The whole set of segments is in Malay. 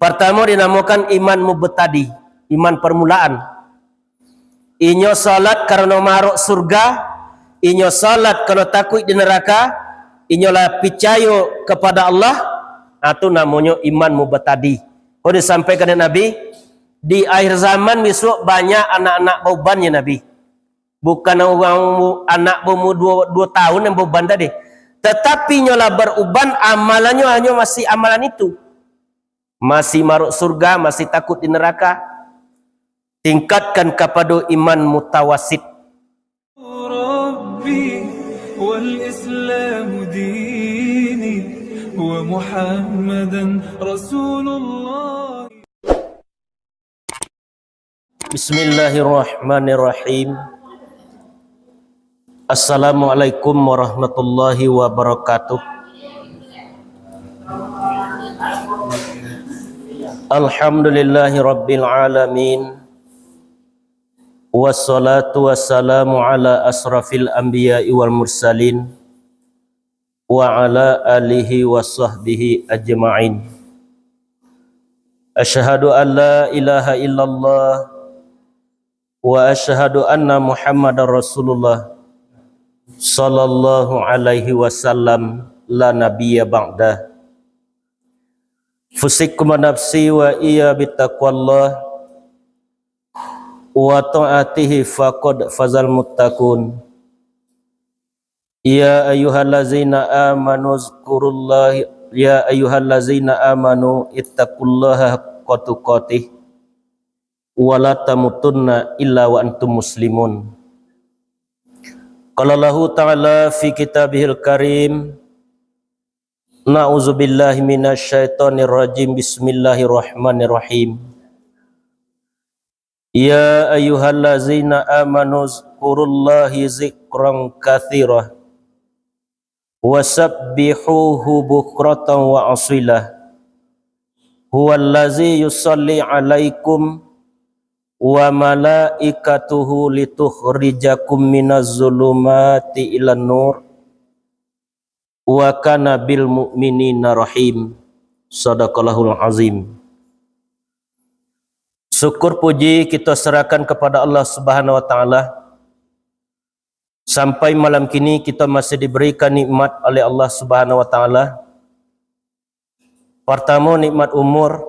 Pertama dinamakan iman mubtadi, iman permulaan. Inyo salat karena maruk surga, inyo salat karena takut di neraka, inyo lah percaya kepada Allah, itu namanya iman mubtadi. Kalau disampaikan Nabi, di akhir zaman besok banyak anak-anak beban ya Nabi. Bukan orang anak berumur 2 tahun yang beban tadi. Tetapi nyola beruban, amalannya hanya masih amalan itu. Masih maruk surga, masih takut di neraka. Tingkatkan kepada iman mutawasid. Rabbi wal Islam dini wa Muhammadan Rasulullah. Bismillahirrahmanirrahim. Assalamualaikum warahmatullahi wabarakatuh. Alhamdulillahi rabbil alamin. Wassalatu wassalamu ala asrafil anbiya'i wal mursalin wa ala alihi wa sahbihi ajma'in. Asyhadu an la ilaha illallah wa asyhadu anna Muhammadar Rasulullah sallallahu alaihi wasallam la nabiyya ba'dah. Fusikum nafsi wa iya bittaqwallah wa ta'atihi faqad fazal muttaqun. Ya ayyuhallazina amanu zkurullaha ya ayyuhallazina amanu ittaqullaha haqqa tuqatih wa la tamutunna illa wa antum muslimun. Qala Allahu ta'ala fi kitabihil karim, na'udzubillahi minasyaitonir rajim, bismillahirrahmanirrahim. Ya ayyuhallazina amanu zkurullahi zikran katsira wasabbihuhu bukratan wa asilah. Huwallazi yusalli alaikum wa malaikatuhu litukhrijakum minaz zulumati ilan nur wa kana bil mu'minina rahim. Shadaqallahul azim. Syukur puji kita serahkan kepada Allah Subhanahu wa taala. Sampai malam kini kita masih diberikan nikmat oleh Allah Subhanahu wa taala. Pertama nikmat umur,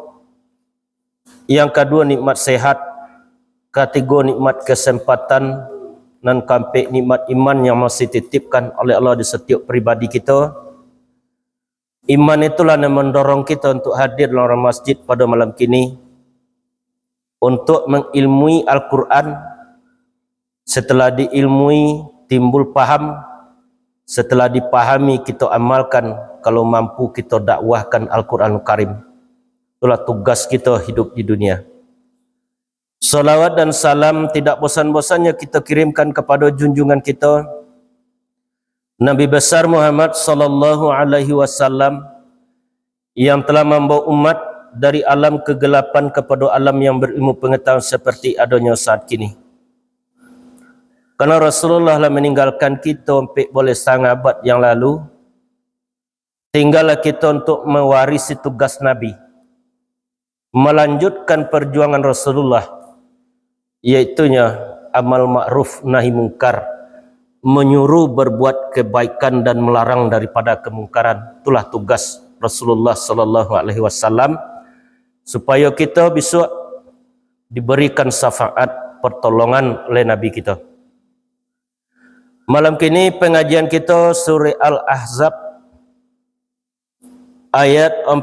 yang kedua nikmat sehat, ketiga nikmat kesempatan, dan keempat nikmat iman yang masih dititipkan oleh Allah di setiap pribadi kita. Iman itulah yang mendorong kita untuk hadir dalam masjid pada malam kini, untuk mengilmui Al-Quran. Setelah diilmui timbul paham, setelah dipahami kita amalkan, kalau mampu kita dakwahkan Al-Quran Karim. Itulah tugas kita hidup di dunia. Salawat dan salam tidak bosan-bosannya kita kirimkan kepada junjungan kita Nabi besar Muhammad sallallahu alaihi wasallam, yang telah membawa umat dari alam kegelapan kepada alam yang berilmu pengetahuan seperti adanya saat kini. Karena Rasulullah lah meninggalkan kita hampir boleh setengah abad yang lalu, tinggallah kita untuk mewarisi tugas Nabi, melanjutkan perjuangan Rasulullah, yaitunya amal ma'ruf nahi mungkar, menyuruh berbuat kebaikan dan melarang daripada kemungkaran. Itulah tugas Rasulullah sallallahu alaihi wasallam, supaya kita bisa diberikan syafaat pertolongan oleh Nabi kita. Malam kini pengajian kita surah Al-Ahzab ayat 1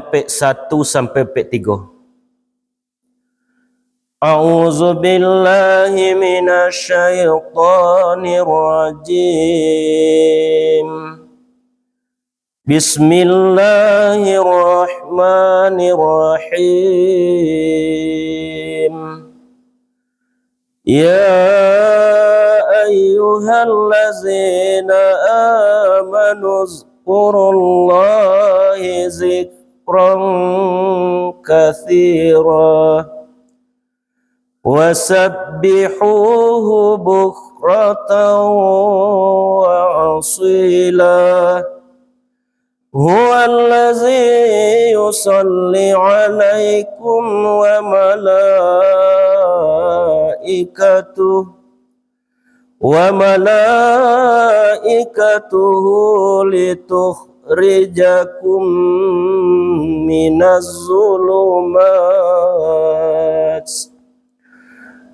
sampai 3. A'udzu billahi minasyaitonir rajim. Bismillahirrahmanirrahim. Ya ayyuhallazina amanu zkurullahi zikran katsira wasabbihuhu bukratan wa asila. Huwallazi yusalli alaikum wa malaikatuhu litukhrijakum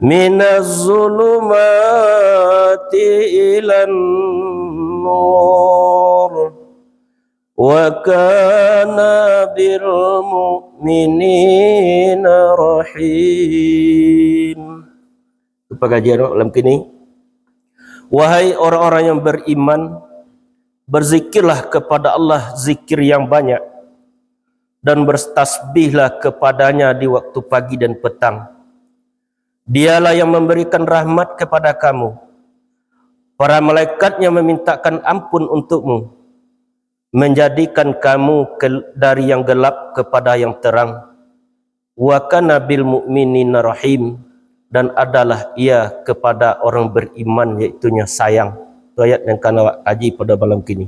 minaz-zulumati ilan nur wa kana bil mu'minina rahim. Pengajian dalam kini, wahai orang-orang yang beriman, berzikirlah kepada Allah zikir yang banyak dan bertasbihlah kepadanya di waktu pagi dan petang. Dialah yang memberikan rahmat kepada kamu. Para malaikatnya memintakan ampun untukmu, menjadikan kamu dari yang gelap kepada yang terang. Wa kana bil mu'minina rahim, dan adalah ia kepada orang beriman iaitunya sayang. Itu ayat yang kena awak kaji pada malam kini.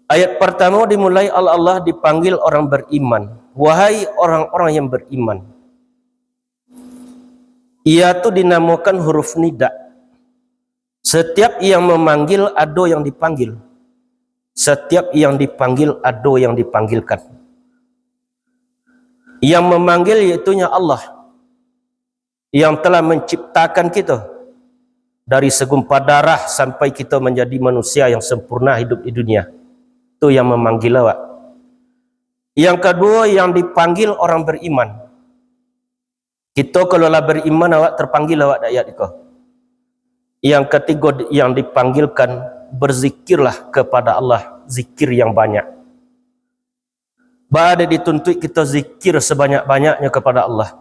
Ayat pertama dimulai Allah dipanggil orang beriman. Wahai orang-orang yang beriman. Ia tu dinamakan huruf nida. Setiap yang memanggil ada yang dipanggil. Setiap yang dipanggil ada yang dipanggilkan. Yang memanggil iaitunya Allah, yang telah menciptakan kita dari segumpal darah sampai kita menjadi manusia yang sempurna hidup di dunia. Itu yang memanggil awak. Yang kedua, yang dipanggil orang beriman. Kita kalau lah beriman, awak terpanggil awak ayat itu. Yang ketiga, yang dipanggilkan, berzikirlah kepada Allah, zikir yang banyak. Ada dituntut kita zikir sebanyak-banyaknya kepada Allah.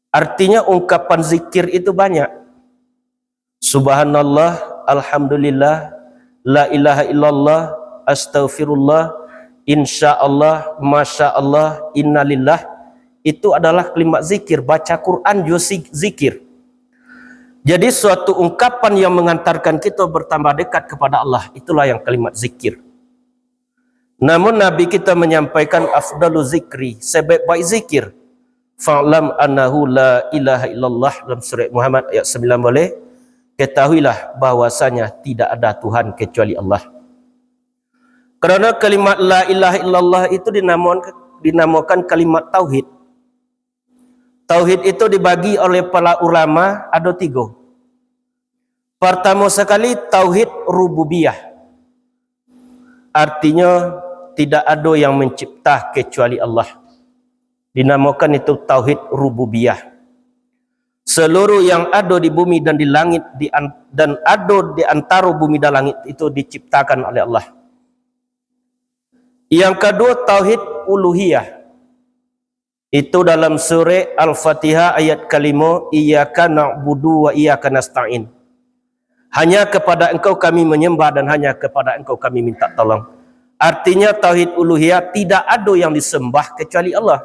Artinya ungkapan zikir itu banyak. Subhanallah, alhamdulillah, la ilaha illallah, astaghfirullah, insyaallah, masyaallah, innalillah. Itu adalah kalimat zikir. Baca Quran juga zikir. Jadi suatu ungkapan yang mengantarkan kita bertambah dekat kepada Allah, itulah yang kalimat zikir. Namun Nabi kita menyampaikan afdalu zikri, sebaik-baik zikir. Fa'lam annahu la ilaha illallah, dalam surah Muhammad ayat 9 boleh. Ketahuilah bahwasanya tidak ada Tuhan kecuali Allah. Kerana kalimat la ilaha illallah itu dinamakan kalimat tauhid. Tauhid itu dibagi oleh para ulama ada 3. Pertama sekali tauhid rububiyah. Artinya tidak ada yang mencipta kecuali Allah. Dinamakan itu tauhid rububiyah. Seluruh yang ada di bumi dan di langit dan ada di antara bumi dan langit itu diciptakan oleh Allah. Yang kedua tauhid uluhiyah. Itu dalam surah Al-Fatihah ayat kelima, iyyaka na'budu wa iyyaka nasta'in. Hanya kepada engkau kami menyembah dan hanya kepada engkau kami minta tolong. Artinya tauhid uluhiyah, tidak ada yang disembah kecuali Allah.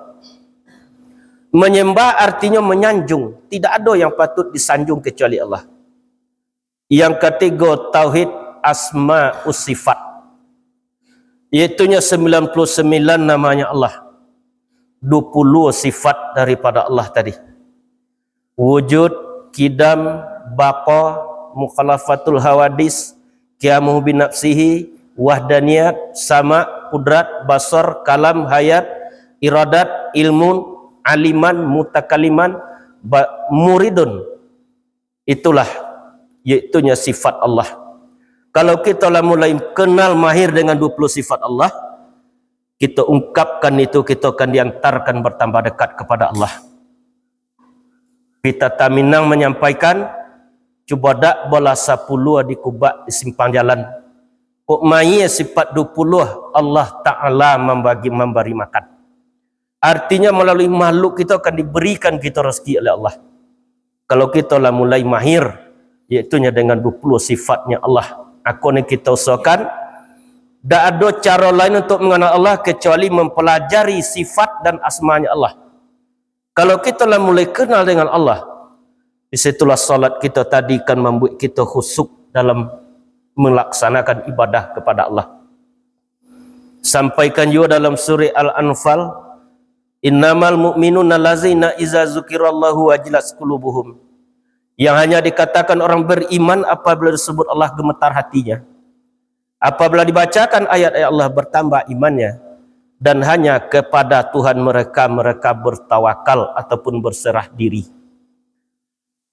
Menyembah artinya menyanjung, tidak ada yang patut disanjung kecuali Allah. Yang ketiga tauhid asma usifat, iaitunya 99 namanya Allah, 20 sifat daripada Allah tadi. Wujud, kidam, baqa, mukhalafatul hawadis, qiyamuhu binafsihi, wahdaniyat, sama, kudrat, basar, kalam, hayat, iradat, ilmun, aliman, mutakaliman, muridun. Itulah iaitunya sifat Allah. Kalau kita lah mulai kenal mahir dengan 20 sifat Allah, kita ungkapkan itu, kita akan diantarkan bertambah dekat kepada Allah. Pita Taminang menyampaikan, cuba dak bola 10 di kubak di simpang jalan. Kok mai sifat 20 Allah Ta'ala memberi makan. Artinya melalui makhluk kita akan diberikan kita rezeki oleh Allah. Kalau kita lah mulai mahir, iaitunya dengan 20 sifatnya Allah. Aku ni kita usahakan, tak ada cara lain untuk mengenal Allah kecuali mempelajari sifat dan asmanya Allah. Kalau kita lah mulai kenal dengan Allah, disitulah salat kita tadi akan membuat kita khusyuk dalam melaksanakan ibadah kepada Allah. Sampaikan juga dalam surah Al-Anfal, innamal mu'minuna allazina iza dzukirallahu wajilat qulubuhum. Yang hanya dikatakan orang beriman apabila disebut Allah gemetar hatinya. Apabila dibacakan ayat-ayat Allah bertambah imannya. Dan hanya kepada Tuhan mereka bertawakal ataupun berserah diri.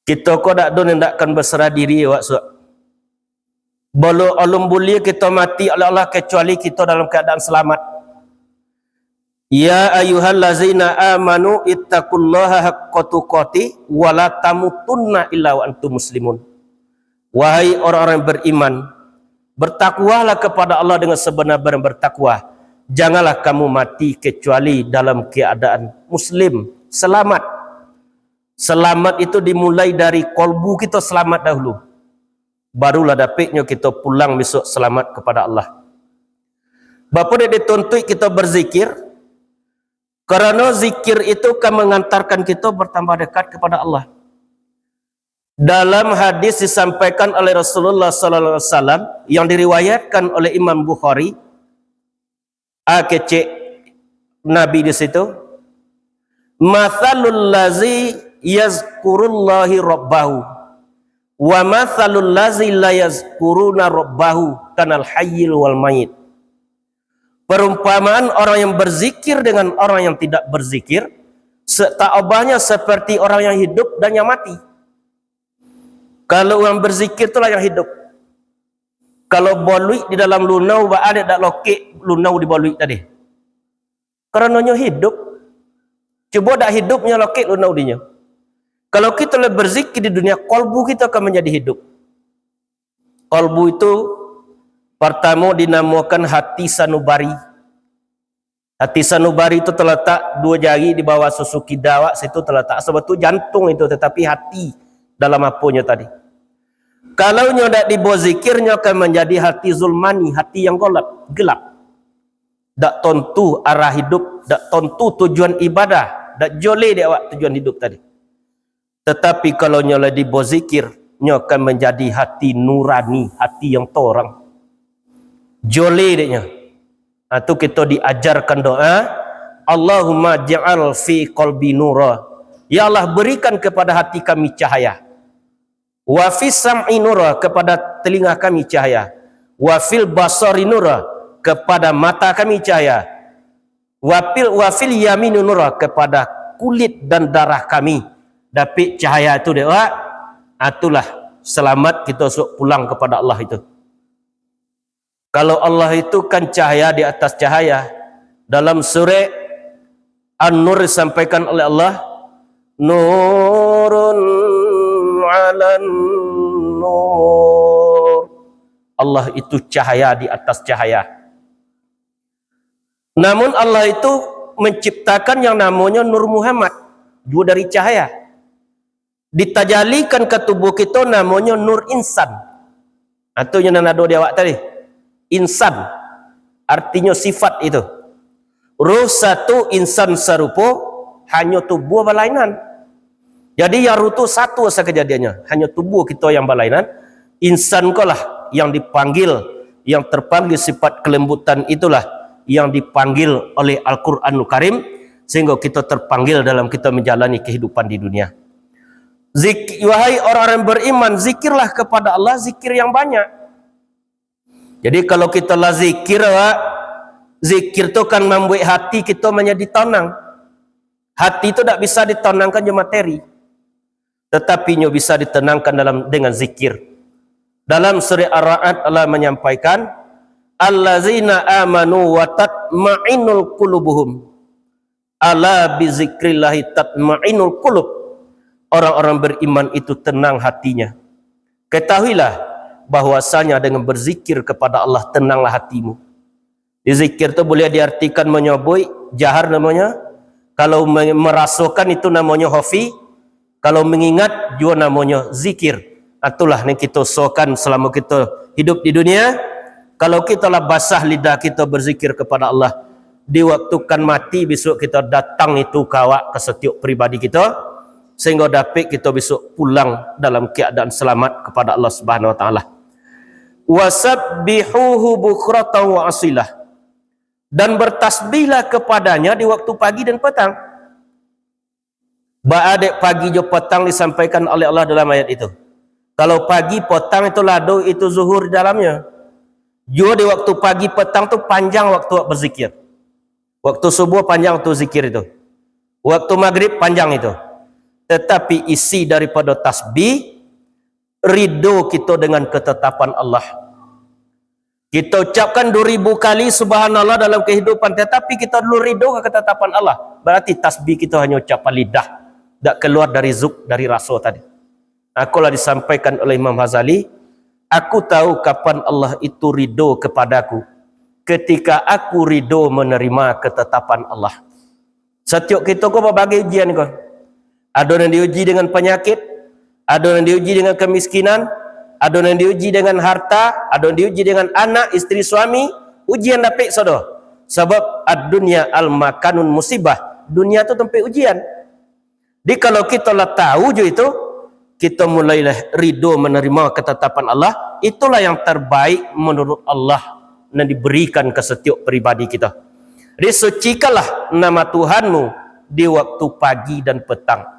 Kita kau tak don hendakkan berserah diri waktu. Bolo alum bulia kita mati oleh Allah kecuali kita dalam keadaan selamat. Ya ayyuhallazina amanu ittaqullaha haqqa tuqatih wa la tamutunna illa wa antum muslimun. Wahai orang-orang yang beriman, bertakwalah kepada Allah dengan sebenar-benar bertakwa. Janganlah kamu mati kecuali dalam keadaan muslim, selamat. Selamat itu dimulai dari kolbu kita selamat dahulu. Barulah dapatnya kita pulang besok selamat kepada Allah. Bapa dia dituntut kita berzikir, kerana zikir itu akan mengantarkan kita bertambah dekat kepada Allah. Dalam hadis disampaikan oleh Rasulullah sallallahu alaihi wasallam yang diriwayatkan oleh Imam Bukhari, kecek Nabi di situ, mathalul lazi yazkurullahi rabbahu wa mathalul lazi la yazkuruna rabbahu kanal hayyil wal mayit. Perumpamaan orang yang berzikir dengan orang yang tidak berzikir, setakobahnya seperti orang yang hidup dan yang mati. Kalau orang berzikir itulah yang hidup. Kalau boluik di dalam lunau, ada tak lokek lunau di boluik tadi. Karenanya hidup. Cuba tak hidupnya lokek lunau dinya. Kalau kita lebih berzikir di dunia, kolbu kita akan menjadi hidup. Kolbu itu pertama dinamakan hati sanubari. Hati sanubari itu terletak 2 jari di bawah susuki dawak, situ terletak. Sebab itu jantung itu, tetapi hati dalam apanya tadi. Kalau nyodak dibozikirnya akan menjadi hati zulmani, hati yang gelap. Tak tentu arah hidup, tak tentu tujuan ibadah, tak joleh dia awak tujuan hidup tadi. Tetapi kalau nyodak dibozikir, nya akan menjadi hati nurani, hati yang torang. Joleh dia. Itu kita diajarkan doa, Allahumma ja'al fi qalbi nura. Ya Allah, berikan kepada hati kami cahaya. Wa fi sam'i nura, kepada telinga kami cahaya. Wa fil basari nura, kepada mata kami cahaya. Wa fil yamini nura, kepada kulit dan darah kami dapat cahaya itu doa. Itulah selamat kita pulang kepada Allah itu. Kalau Allah itu kan cahaya di atas cahaya. Dalam surah An-Nur disampaikan oleh Allah, Nurun 'alan nur. Allah itu cahaya di atas cahaya. Namun Allah itu menciptakan yang namanya Nur Muhammad, juga dari cahaya. Ditajalikan ke tubuh kita namanya Nur Insan. Itu yang nado dia awak tadi. Insan artinya sifat itu. Ruh satu, insan serupa, hanya tubuh berlainan. Jadi yang ruh itu satu saja kejadiannya, hanya tubuh kita yang berlainan. Insan kolah yang dipanggil, yang terpanggil sifat kelembutan itulah yang dipanggil oleh Al-Quranul Karim, sehingga kita terpanggil dalam kita menjalani kehidupan di dunia. Wahai orang-orang beriman, zikirlah kepada Allah, zikir yang banyak. Jadi kalau kita lah zikir, zikir itu kan membuat hati kita menjadi tenang. Hati itu tak bisa ditenangkan dengan materi, tetapi nya bisa ditenangkan dengan zikir. Dalam surah Ar-Ra'd Allah menyampaikan, allazina amanu wa tatma'inul qulubuhum. Ala bi zikrillahi tatma'inul qulub. Orang-orang beriman itu tenang hatinya. Ketahuilah bahwasanya dengan berzikir kepada Allah tenanglah hatimu. Di zikir itu boleh diartikan menyoboi, jahar namanya. Kalau merasakan itu namanya hofi. Kalau mengingat juga namanya zikir. Itulah yang kita sokan selama kita hidup di dunia. Kalau kita lah basah lidah kita berzikir kepada Allah, di waktu kan mati besok kita datang itu kawak ke setiap pribadi kita, sehingga dapat kita besok pulang dalam keadaan selamat kepada Allah Subhanahu wa taala. Wasabbihuhu bukratan wa asilah. dan bertasbihlah kepadanya di waktu pagi dan petang. Ba'adek pagi jo petang disampaikan oleh Allah dalam ayat itu. Kalau pagi petang itu lado itu zuhur di dalamnya. Jo di waktu pagi petang tu panjang waktu berzikir. Waktu subuh panjang waktu zikir itu. Waktu maghrib panjang itu. Tetapi isi daripada tasbih, ridho kita dengan ketetapan Allah. Kita ucapkan 2000 kali subhanallah dalam kehidupan, tetapi kita dulu ridho ke ketetapan Allah. Berarti tasbih kita hanya ucapan lidah, tak keluar dari zuk, dari rasa tadi. Akulah disampaikan oleh Imam Ghazali, aku tahu kapan Allah itu ridho kepadaku, ketika aku ridho menerima ketetapan Allah. Setiap kita kau berbagai ujian kau. Ada yang diuji dengan penyakit, ada yang diuji dengan kemiskinan, ada yang diuji dengan harta, ada yang diuji dengan anak, isteri, suami. Ujian dapat saudara. Sebab ad-dunya al-makanun musibah. Dunia tu tempat ujian. Jadi kalau kita lah tahu je itu, kita mulailah ridho menerima ketetapan Allah. Itulah yang terbaik menurut Allah dan diberikan ke setiap pribadi kita. Jadi sucikanlah nama Tuhanmu di waktu pagi dan petang.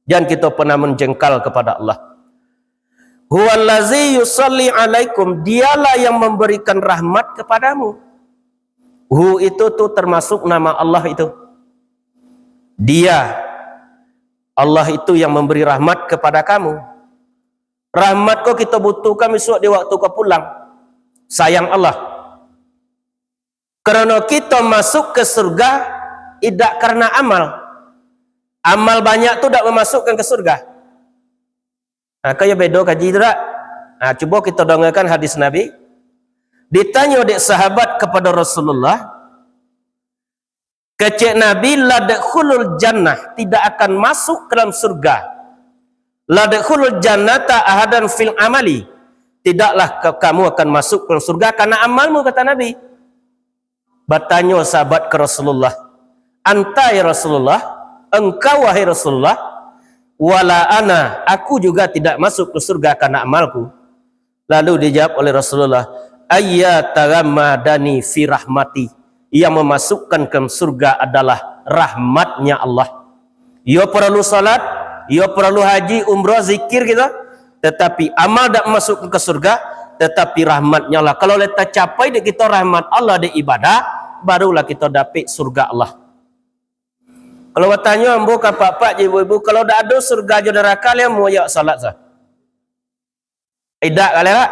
Jangan kita pernah menjengkal kepada Allah. Huwallazi yusalli alaikum, dialah yang memberikan rahmat kepadamu. Hu itu tu termasuk nama Allah itu. Dia, Allah itu yang memberi rahmat kepada kamu. Rahmat kau kita butuhkan besok di waktu kau pulang. Sayang Allah. Kerana kita masuk ke surga tidak karena amal. Amal banyak tu tak memasukkan ke surga. Kaya bedo kaji tu tak? Cuba kita dengarkan hadis Nabi. Ditanya dek sahabat kepada Rasulullah, kecik Nabi, la dakhulul jannah, tidak akan masuk ke dalam surga. La dakhulul jannata ahadan fil amali, tidaklah kamu akan masuk ke dalam surga karena amalmu, kata Nabi. Bertanya sahabat ke Rasulullah, anta ya Rasulullah, engkau wahai Rasulullah, wala ana, aku juga tidak masuk ke surga karena amalku. Lalu dijawab oleh Rasulullah, ayyatagammadani fi rahmati, yang memasukkan ke surga adalah rahmatnya Allah. Ia perlu salat, ia perlu haji, umrah, zikir kita, tetapi amal tak masuk ke surga, tetapi rahmatnya Allah. Kalau kita capai kita rahmat Allah di ibadah, barulah kita dapat surga Allah. Kalau bertanya ambo kapak-pak ibu-ibu, kalau dah ada surga je neraka dia mau ya salat sah. Tidak kali tak?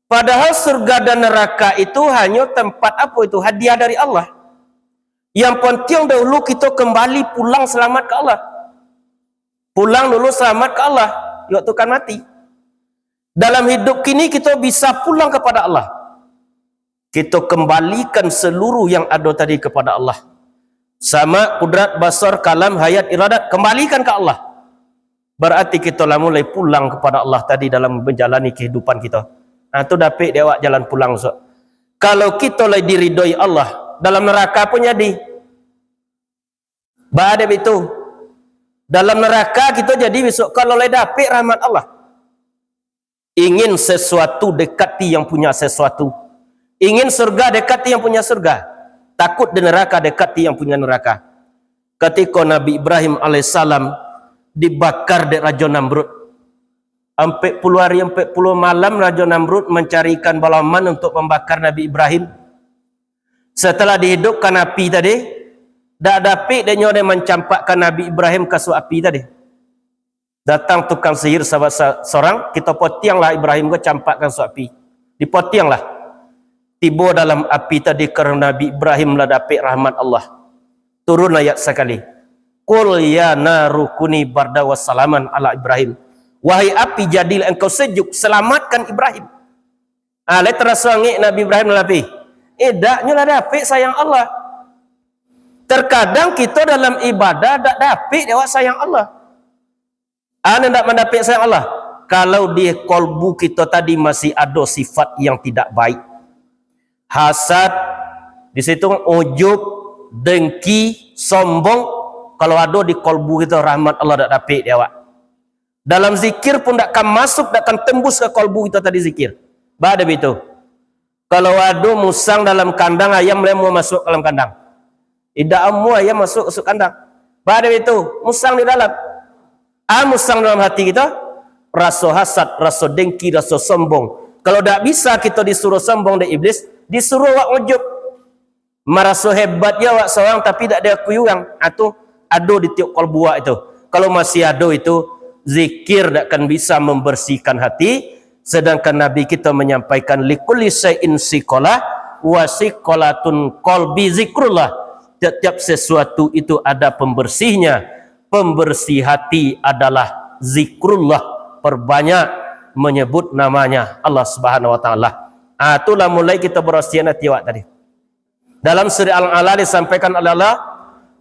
Padahal surga dan neraka itu hanya tempat apa itu? Hadiah dari Allah. Yang penting dahulu kita kembali pulang selamat ke Allah. Pulang dulu selamat ke Allah. Waktu kan mati. Dalam hidup kini kita bisa pulang kepada Allah. Kita kembalikan seluruh yang ada tadi kepada Allah. Sama kudrat, basar, kalam, hayat, iradat, kembalikan ke Allah. Berarti kita lah mulai pulang kepada Allah tadi dalam menjalani kehidupan kita. Itu dapat dia awak jalan pulang. So. Kalau kita lah diridhoi Allah, dalam neraka pun jadi. Badab itu. Dalam neraka kita jadi besok kalau lah dapat rahmat Allah. Ingin sesuatu dekati yang punya sesuatu. Ingin surga dekati yang punya surga. Takut di neraka dekati yang punya neraka. Ketika Nabi Ibrahim alaihissalam dibakar di Raja Namrud. 40 hari 40 malam Raja Namrud mencarikan balaman untuk membakar Nabi Ibrahim. Setelah dihidupkan api tadi, dak dapat dia mencampakkan Nabi Ibrahim ke api tadi. Datang tukang sihir sahabat seorang, kita potianglah Ibrahim ke campakkan api. Dipotianglah. Tiba dalam api tadi kerana Nabi Ibrahim lah dapat rahmat Allah. Turun ayat sekali. Qul ya naru kuni barda wa salaman ala Ibrahim. Wahai api jadilah engkau sejuk, selamatkan Ibrahim. Terasa ngik Nabi Ibrahim lebih. Daknya lah dapat sayang Allah. Terkadang kita dalam ibadah tak dapat dewa sayang Allah. Anda tak mendapat sayang Allah. Kalau di kolbu kita tadi masih ada sifat yang tidak baik. Hasad, di situ ujub, dengki, sombong. Kalau ada di kolbu kita, rahmat Allah tak dapat dia awak. Dalam zikir pun tak akan masuk, tak akan tembus ke kolbu kita tadi zikir. Badab itu. Kalau ada musang dalam kandang, ayam mau masuk dalam kandang. Tidak semua ayam masuk kandang. Pada itu, musang di dalam. Musang dalam hati kita, rasa hasad, rasa dengki, rasa sombong. Kalau tak bisa kita disuruh sombong dari iblis, disuruh wak ujub. Merasa hebatnya wak seorang tapi tak ada kuyuang. Itu ada di tiap kalbu itu. Kalau masih ada itu, zikir tak akan bisa membersihkan hati. Sedangkan Nabi kita menyampaikan likulli syai'in siqalah wa siqalatun qalbi zikrullah. Setiap sesuatu itu ada pembersihnya. Pembersih hati adalah zikrullah. Perbanyak menyebut namanya Allah Subhanahu wa taala. Itulah mulai kita berwasiat tiwak tadi. Dalam surah Al-A'la disampaikan oleh Allah,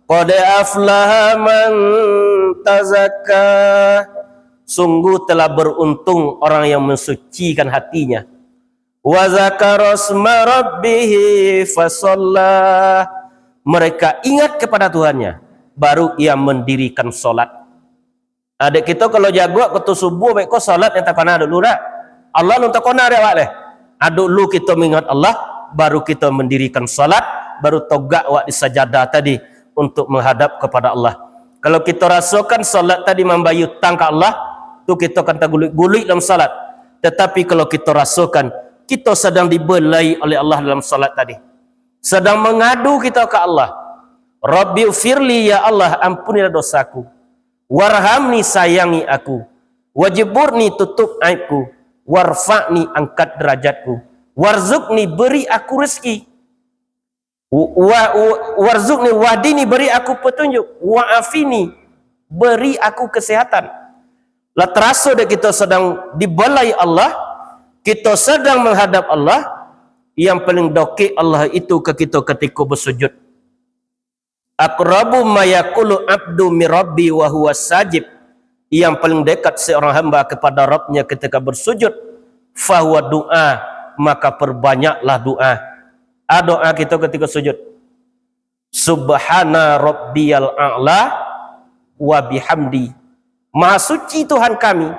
qad aflaha man tazakka. Sungguh telah beruntung orang yang mensucikan hatinya. Wa zakara asma rabbih fasalla. Mereka ingat kepada Tuhannya, baru ia mendirikan solat. Adik kita kalau jago waktu subuh baik kau solat yang tak kena dulu dah. Allah lu tak kena dia wak leh. Aduk lu kita mengingat Allah, baru kita mendirikan solat, baru togak wak di sajadah tadi untuk menghadap kepada Allah. Kalau kita rasakan solat tadi membayar hutang ke Allah, tu kita akan tergulik-gulik dalam salat. Tetapi kalau kita rasakan kita sedang dibelai oleh Allah dalam salat tadi, sedang mengadu kita ke Allah, Rabbi ufirli, ya Allah ampunilah dosaku, warhamni sayangi aku, wajiburni tutup aibku, warfa'ni angkat derajatku, warzukni beri aku rezeki, warzukni wadini beri aku petunjuk, wa'afini beri aku kesehatan. Lah terasa dah kita sedang dibelai Allah, kita sedang menghadap Allah. Yang paling dokik Allah itu ke kita ketika bersujud. Aqrabu ma yaqulu abdu mi rabbi wa huwa sajib. Yang paling dekat seorang hamba kepada Rabbnya ketika bersujud, fahuwa doa, maka perbanyaklah doa. Doa kita ketika sujud, subhana rabbiyal a'la wa bihamdi. Maha suci Tuhan kami,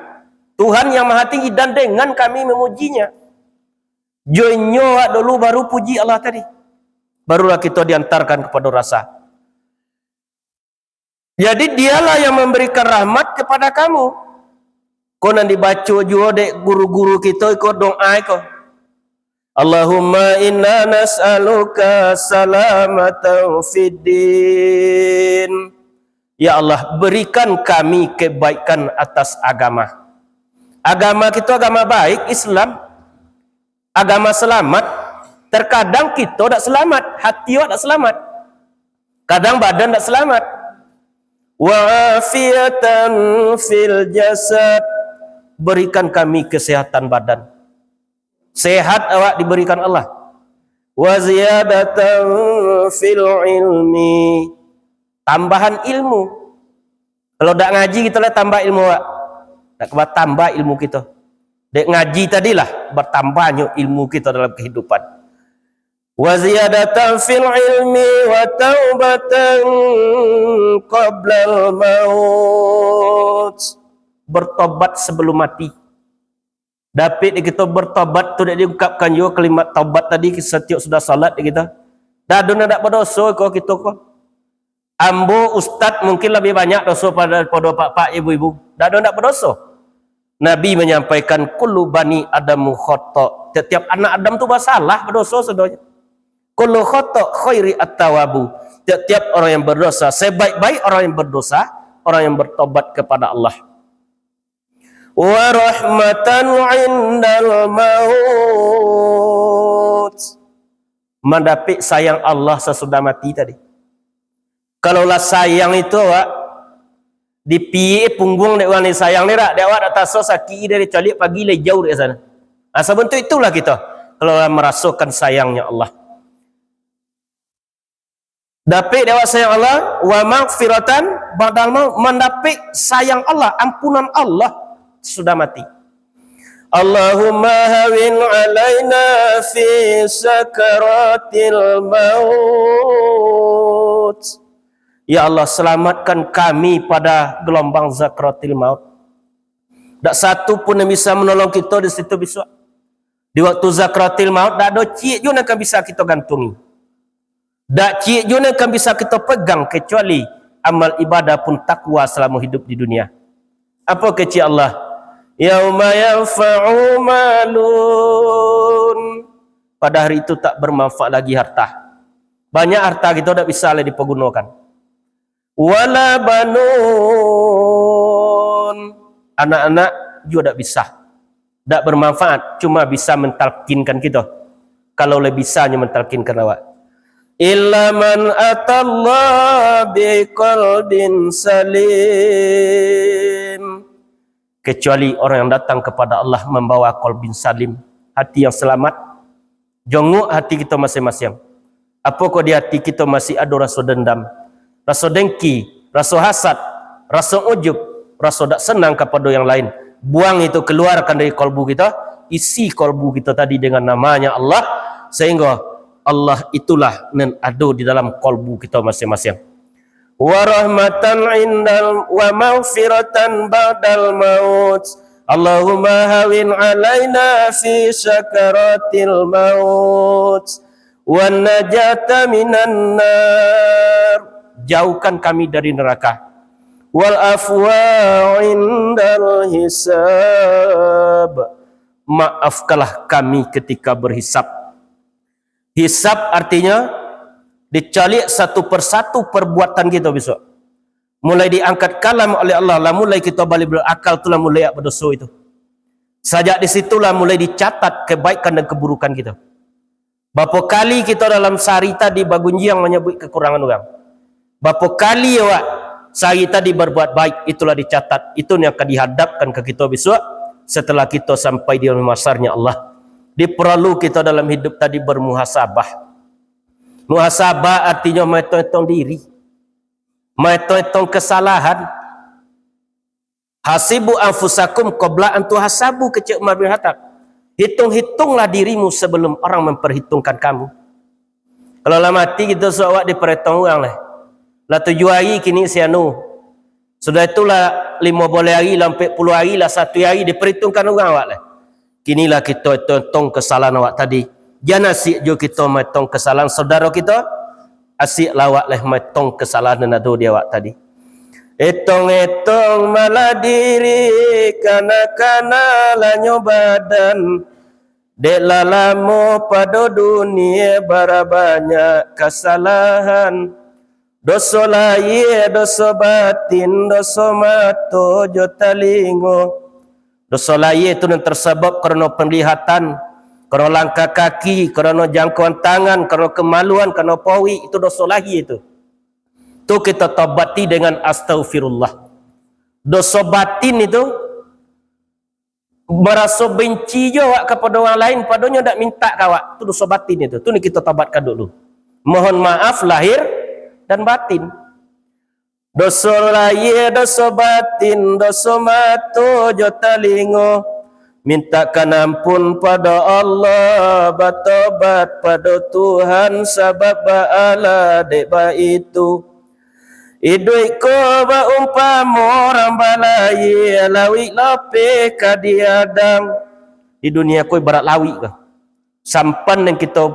Tuhan yang maha tinggi, dan dengan kami memujinya. Jonyo dulu baru puji Allah tadi, barulah kita diantarkan kepada rasa. Jadi dialah yang memberikan rahmat kepada kamu. Kau nanti baca juga dek guru-guru kita ikut doa ikut. Allahumma inna nas'aluka salamatan fid din. Ya Allah, berikan kami kebaikan atas agama. Agama kita agama baik, Islam. Agama selamat. Terkadang kita tak selamat, hati tak selamat. Kadang badan tak selamat. Wa afiatan fil jasad. Berikan kami kesehatan badan. Sehat awak diberikan Allah. Wa ziyadatan fil ilmi. Tambahan ilmu. Kalau tak ngaji kita lah tambah ilmu wak. Tak kena tambah ilmu kita. Dek ngaji tadilah bertambahnya ilmu kita dalam kehidupan. Wa ziyadatan fil ilmi wa taubatan qabla al-maut. Bertobat sebelum mati. Dapat kita bertobat tu dak diungkapkan juga kalimat taubat tadi setiap sudah salat kita. Dah dona dak berdosa kau kita kau. Ambo ustaz mungkin lebih banyak dosa pada pak-pak ibu-ibu. Dak ada berdosa. Nabi menyampaikan kullu bani adamu khata. Setiap anak Adam tu bersalah, berdosa sedonya. Kullu khata khairi at-tawabu. Setiap orang yang berdosa, sebaik-baik orang yang berdosa, orang yang bertobat kepada Allah. Wa rahmatan 'indal maut. Mendapat sayang Allah sesudah mati tadi. Kalaulah sayang itu wak di piye punggung dek wani sayang ni rak dek wak dak taso sakit dari calik pagi le jauh dari sana. Asal bentuk itulah kita kalau merasakan sayangnya Allah. Dapat dek wak sayang Allah wa maghfiratan ba'dal maut, mendapat sayang Allah, ampunan Allah sudah mati. Allahumma hawin alaina fi sakaratil maut. Ya Allah, selamatkan kami pada gelombang zakratil maut. Tak satu pun yang bisa menolong kita di situ besok. Di waktu zakratil maut dak ada cik jun akan bisa kita gantungi. Dak cik jun akan bisa kita pegang kecuali amal ibadah pun takwa selama hidup di dunia. Apa kecik Allah? Yauma yanfa'u malun. Pada hari itu tak bermanfaat lagi harta. Banyak harta kita tak bisa lagi dipergunakan. Wala banun. Anak-anak juga tak bisa. Tak bermanfaat. Cuma bisa mentalkinkan kita. Kalau lebih bisanya mentalkinkan awak. Illa man atallah biqalbin salim. Kecuali orang yang datang kepada Allah membawa qalbin salim. Hati yang selamat. Jonguk hati kita masing-masing. Apakah di hati kita masih ada rasa dendam, rasa dengki, rasa hasad, rasa ujub, rasa tak senang kepada yang lain? Buang itu, keluarkan dari kalbu kita. Isi kalbu kita tadi dengan namanya Allah, sehingga Allah itulah yang ada di dalam kalbu kita masing-masing. Wa rahmatan indal wa maghfiratan ba'dal maut. Allahumma hawin alaina fi syakaratil maut wan najata minan nar. Jauhkan kami dari neraka. Wal afwa indal hisab. Maafkanlah kami ketika berhisab. Hisab artinya dicalik satu persatu perbuatan kita besok. Mulai diangkat kalam oleh Allah lah, mulai kita balik berakal itulah mulai berdosa itu. Sajak di situlah mulai dicatat kebaikan dan keburukan kita. Berapa kali kita dalam sehari tadi bagunjiang menyebut kekurangan orang. Berapa kali awak sehari tadi berbuat baik, itulah dicatat. Itu yang akan dihadapkan ke kita besok setelah kita sampai di masarnya Allah. Diperlu kita dalam hidup tadi bermuhasabah. Muhasabah artinya menghitung diri. Menghitung kesalahan. Hasibu anfusakum qabla an tuhasabu, kecik Umar bin Khattab. Hitung-hitunglah dirimu sebelum orang memperhitungkan kamu. Kalau lah mati kita suawak diperhitung orang lah. Lah 7 hari kini sianu. Sudah itulah 15 hari sampai 10 hari lah 1 hari diperhitungkan orang awak lah. Kinilah kita hitung kesalahan awak tadi. Jangan asyik juga kita menghitung kesalahan saudara kita. Asyik lawak lah menghitung kesalahan dan ada dia awak tadi. Hitung-hitung malah diri kana-kana lanyo badan. Dek lalamu pada dunia bara banyak kesalahan. Dosa lahir, dosa batin, dosa mata, jota lingo. Dosa lahir itu yang tersebab kerana penglihatan, kerana langkah kaki, kerana jangkauan tangan, kerana kemaluan, kerana pawi, itu dosa lahir itu. Itu kita taubati dengan astaghfirullah. Dosa batin itu merasa benci juga kepada orang lain, padanya tak minta kawak. Itu dosa batin itu. Itu ni kita taubatkan dulu. Mohon maaf lahir dan batin. Dosa lahir, dosa batin, dosa mata, jota lingo. Mintakan ampun pada Allah, bertobat pada Tuhan sebab ba'ala deba itu. Idui ko ba umpama orang balai lawi lape kadiadang. Di dunia ko ibarat lawi ke. Sampan yang kita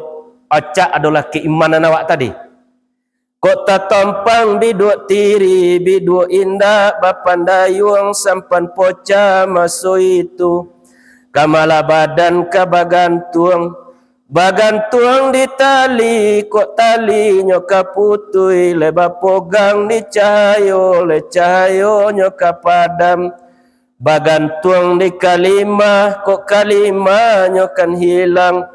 acak adalah keimanan awak tadi. Kok tak tampang biduk tiri, biduk indah, bapandayung sampan poca masuk itu. Kamala badan kabagantung. Bagantung di tali, kok tali nyoka putui, leba pogang di cahayo, le cahayo nyoka padam. Bagantung di kalimah, kok kalimah nyokan hilang.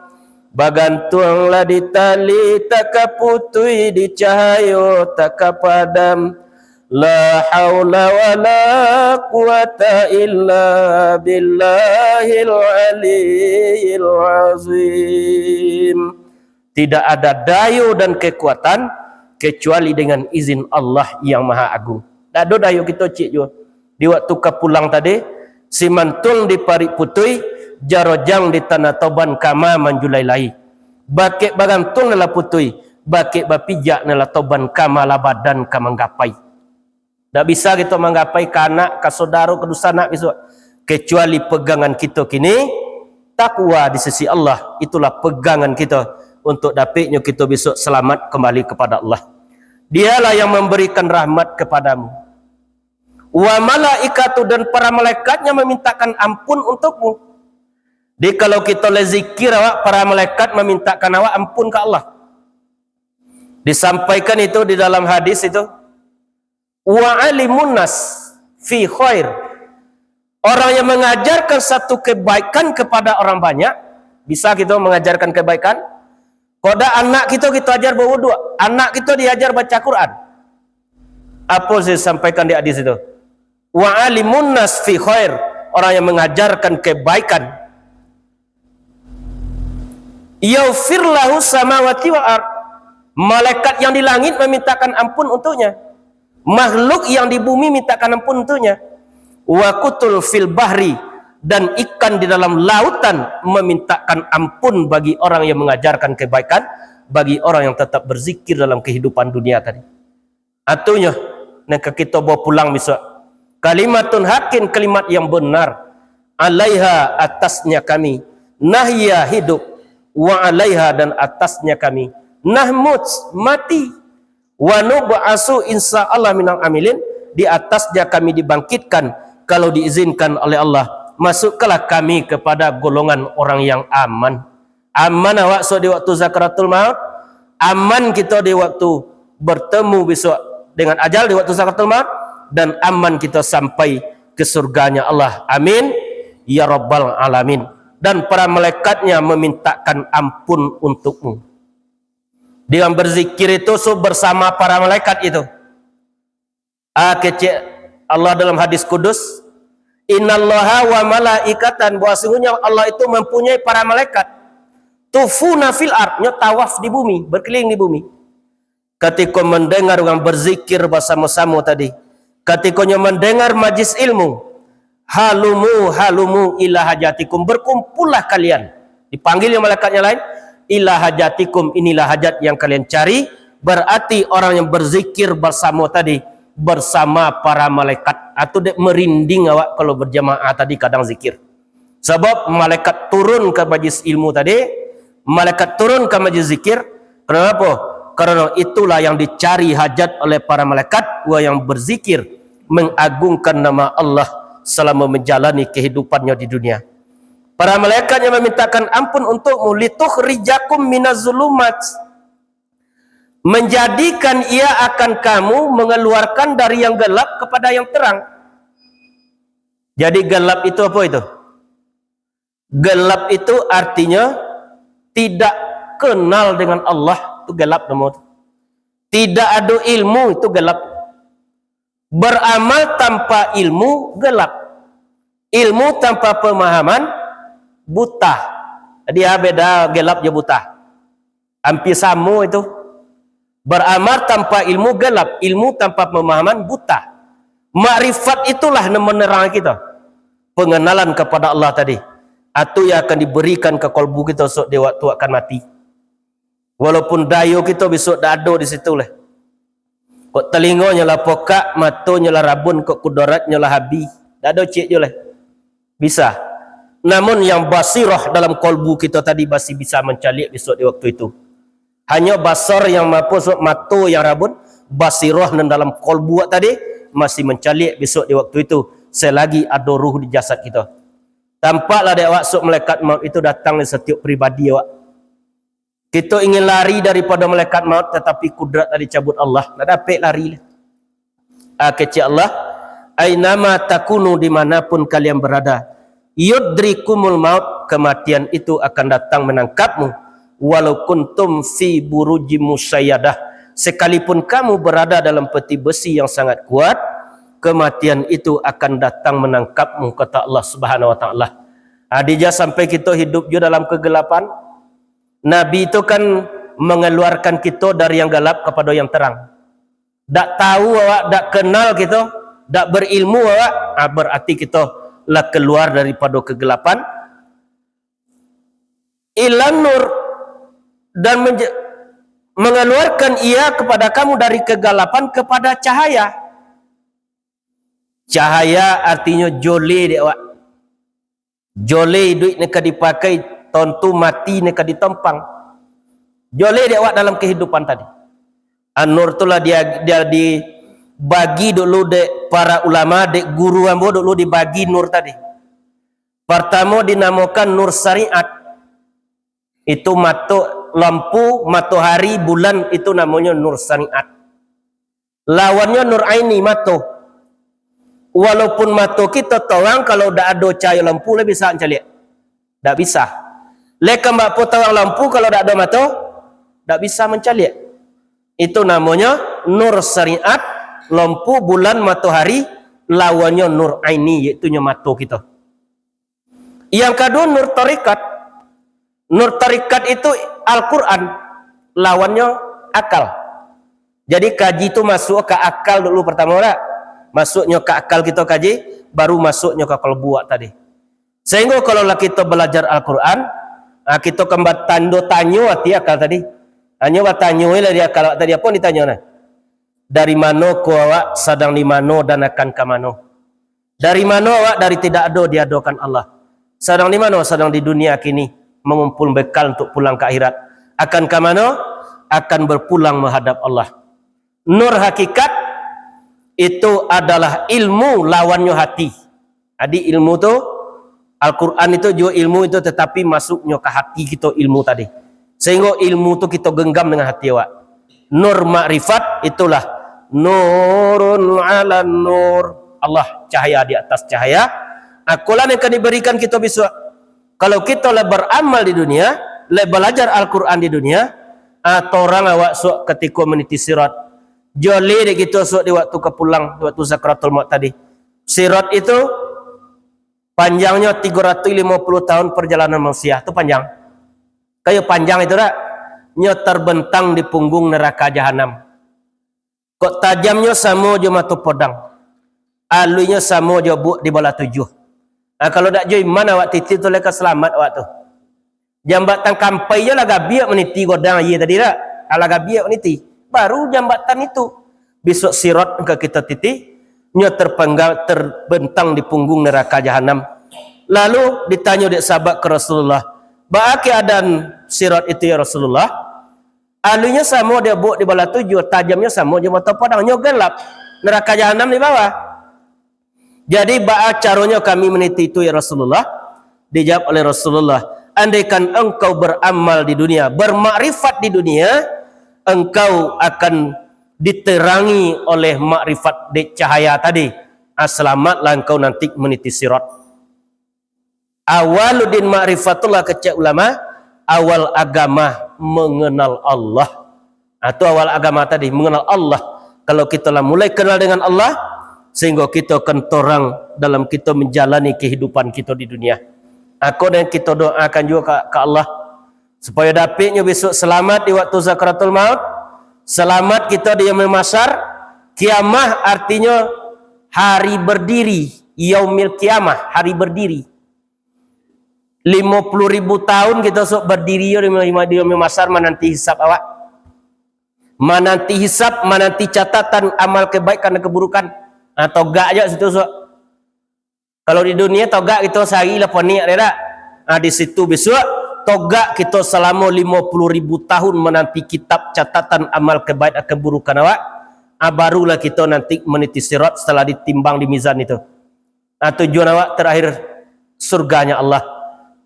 Bagantung lah di tali, tak kaputui di cahayo, tak kapadam. La haula wa la quwata illa billahil aliyil azim. Tidak ada daya dan kekuatan kecuali dengan izin Allah yang Maha Agung. Tak ada daya kita cik juga. Di waktu kepulang tadi, si mantung di parik putui, jarojang di tanah toban kama manjulai lai. Bakit bagantung nala putui, bakit bapijak nala toban kama labadan kamanggapai. Tak bisa kita menggapai ke anak, ke saudara, ke dusanak besok. Kecuali pegangan kita kini takwa di sisi Allah itulah pegangan kita untuk dapatnya kita besok selamat kembali kepada Allah. Dialah yang memberikan rahmat kepadamu. Wa malaikatu, dan para malaikatnya memintakan ampun untukmu. Jadi kalau kita zikir awak, para malaikat memintakan awak ampun ke Allah. Disampaikan itu di dalam hadis itu. Wa alimun nas fi khair. Orang yang mengajarkan satu kebaikan kepada orang banyak, bisa kita mengajarkan kebaikan. Koda anak kita ajar berwudu, anak kita diajar baca Quran. Apa saya sampaikan di hadis itu? Wa alimun nas fi khair, orang yang mengajarkan kebaikan. Yaghfir lahu samawati wal ard, malaikat yang di langit memintakan ampun untuknya, makhluk yang di bumi mintakan ampun untuknya. Wa kutul fil bahri, dan ikan di dalam lautan memintakan ampun bagi orang yang mengajarkan kebaikan, bagi orang yang tetap berzikir dalam kehidupan dunia tadi. Atunya nak kita bawa pulang besok. Kalimatun hakin, kalimat yang benar. Alaiha, atasnya kami. Nahya, hidup. Wa alaiha, dan atasnya kami. Nahmut, mati. Wa nub'asu insyaallah minal amilin, di atasnya kami dibangkitkan kalau diizinkan oleh Allah. Masukkanlah kami kepada golongan orang yang aman. Aman awak so di waktu zakaratul maut, aman kita di waktu bertemu besok dengan ajal di waktu zakaratul maut, dan aman kita sampai ke surganya Allah. Amin ya rabbal alamin. Dan para malaikatnya memintakan ampun untukmu. Dengan berzikir itu so bersama para malaikat itu. Allah dalam hadis kudus, innallaha wa malaikatan, bahwa sungguhnya Allah itu mempunyai para malaikat. Tufuna fil ard, tawaf di bumi, berkeliling di bumi. Ketika mendengar orang berzikir bersama-sama tadi, ketika mendengar majlis ilmu, halumu ila hajatikum, berkumpullah kalian. Dipanggil yang malaikatnya lain, ila hajatikum, inilah hajat yang kalian cari. Berarti orang yang berzikir bersama tadi bersama para malaikat, atau merinding awak kalau berjamaah tadi kadang zikir. Sebab malaikat turun ke majlis ilmu tadi, malaikat turun ke majlis zikir. Kenapa? Karena itulah yang dicari hajat oleh para malaikat, yang berzikir mengagungkan nama Allah selama menjalani kehidupannya di dunia. Para malaikat yang memintakan ampun untukmu, litukhrijakum minaz-zulumat, menjadikan ia akan kamu mengeluarkan dari yang gelap kepada yang terang. Jadi gelap itu apa itu? Gelap itu artinya tidak kenal dengan Allah, itu gelap namanya. Tidak ada ilmu, itu gelap. Beramal tanpa ilmu, gelap. Ilmu tanpa pemahaman, buta. Jadi beda gelap je buta. Hampir sama itu. Beramal tanpa ilmu, gelap. Ilmu tanpa pemahaman, buta. Makrifat itulah yang menerang kita. Pengenalan kepada Allah tadi. Itu yang akan diberikan ke kalbu kita esok di waktu akan mati. Walaupun dayu kita besok dah ada di situ lah. Kok telinganya lah pokak, matanya lah rabun, kok kudaratnya lah habis. Dah ada cik je lah. Bisa. Namun yang basirah dalam kalbu kita tadi masih bisa mencalik besok di waktu itu. Hanya basar yang maksud mata yang rabun, basirah dan dalam kalbu tadi masih mencalik besok di waktu itu, selagi ada ruh di jasad kita. Tampaklah dia waktu malaikat maut itu datang di setiap pribadi awak. Kita ingin lari daripada malaikat maut, tetapi kudrat tadi cabut Allah, tak dapat lari. Kecil Allah, ainama takunu, dimanapun kalian berada, yudrikumul maut, kematian itu akan datang menangkapmu. Walau kuntum fi buruji musayyadah, sekalipun kamu berada dalam peti besi yang sangat kuat, kematian itu akan datang menangkapmu, kata Allah Subhanahu wa taala. Adija sampai kita hidup juga dalam kegelapan. Nabi itu kan mengeluarkan kita dari yang gelap kepada yang terang. Tak tahu awak, tak kenal kita, tak berilmu awak, berarti kita lah keluar daripada kegelapan ilan nur, dan mengeluarkan ia kepada kamu dari kegelapan kepada cahaya. Cahaya artinya joli dia awak. Jole duit ni ka dipakai, tontu mati ni ka ditempang. Jole dia awak dalam kehidupan tadi. An-nur itulah dia dibagi dulu dek para ulama, dek guru ambo dulu dibagi nur tadi. Pertama dinamakan nur syariat. Itu lampu, matahari, bulan, itu namanya nur syariat. Lawannya nur aini, mata. Walaupun mata kita terang, kalau dah ada cahaya lampu, lah bisa mencalik. Tak bisa. Leka mbak pun terang lampu, kalau dah ada mata, tak bisa mencalik. Itu namanya nur syariat, lampu, bulan, matahari. Lawannya nur aini, iaitu mata kita. Yang kedua nur tarikat. Nur tarikat itu Al-Quran. Lawannya akal. Jadi kaji itu masuk ke akal dulu pertama tak? Masuknya ke akal kita kaji, baru masuknya ke kalbu tadi. Sehingga kalau kita belajar Al-Quran, kita kembali tanya hati akal tadi. Hanya bertanya lah dia akal tadi, apa ditanya nah? Dari mana ku awak sedang di mana dan akan ke mana? Dari mana awak? Dari tidak ada diadakan Allah. Sedang di mana? Sedang di dunia kini, mengumpul bekal untuk pulang ke akhirat. Akan ke mana? Akan berpulang menghadap Allah. Nur hakikat itu adalah ilmu, lawannya hati. Jadi ilmu tu, Al-Quran itu juga ilmu itu, tetapi masuknya ke hati kita ilmu tadi. Sehingga ilmu tu kita genggam dengan hati awak. Nur ma'rifat itulah nurun ala nur. Allah cahaya di atas cahaya. Akulah yang akan diberikan kita besok. Kalau kita beramal di dunia, belajar Al-Quran di dunia, atau orang awak sok ketika meniti sirat, joli dek kita sok di waktu kepulang, di waktu zakratul maut tadi. Sirat itu panjangnya 350 tahun perjalanan manusia. Itu panjang. Kayak panjang itu tak? Nya terbentang di punggung neraka jahanam. Kok tajamnya sama je mata pedang. Alunya sama je buk di bala 7. Kalau tak jui mana awak titip tu leka selamat awak tu. Jambatan kampai je lah gabiak meniti godang ye tadi tak? Ala gabiak meniti. Baru jambatan itu. Besok sirat ke kita titik. Nya terbentang di punggung neraka jahanam. Lalu ditanya dek sahabat ke Rasulullah. Ba'a keadaan sirat itu ya Rasulullah? Alunya sama dia buat di bawah 7. Tajamnya sama je mata pedangnya gelap. Neraka jahanam di bawah. Jadi ba'a caranya kami meniti itu ya Rasulullah? Dijawab oleh Rasulullah. Andaikan engkau beramal di dunia, bermakrifat di dunia, engkau akan diterangi oleh makrifat di cahaya tadi. Selamatlah engkau nanti meniti sirat. Awaluddin ma'rifatullah kecek ulama, awal agama mengenal Allah. Atau awal agama tadi mengenal Allah. Kalau kita lah mulai kenal dengan Allah, sehingga kita akan terang dalam kita menjalani kehidupan kita di dunia. Aku dan kita doakan juga ke Allah supaya dapatnya besok selamat di waktu zakratul maut, selamat kita di yaumil mahsyar. Kiamah artinya hari berdiri, yaumil kiamah, hari berdiri. 50.000 tahun kita sok berdiri di yaumil mahsyar, menanti hisab awak. Menanti hisab, menanti catatan amal kebaikan dan keburukan. Togak aja situ sok. Kalau di dunia togak kita sehari lah poniak dia tak. Di situ besok togak kita selama 50.000 tahun menanti kitab catatan amal kebaikan dan keburukan awak. Barulah kita nanti meniti sirat setelah ditimbang di mizan itu. Tujuan awak terakhir surganya Allah.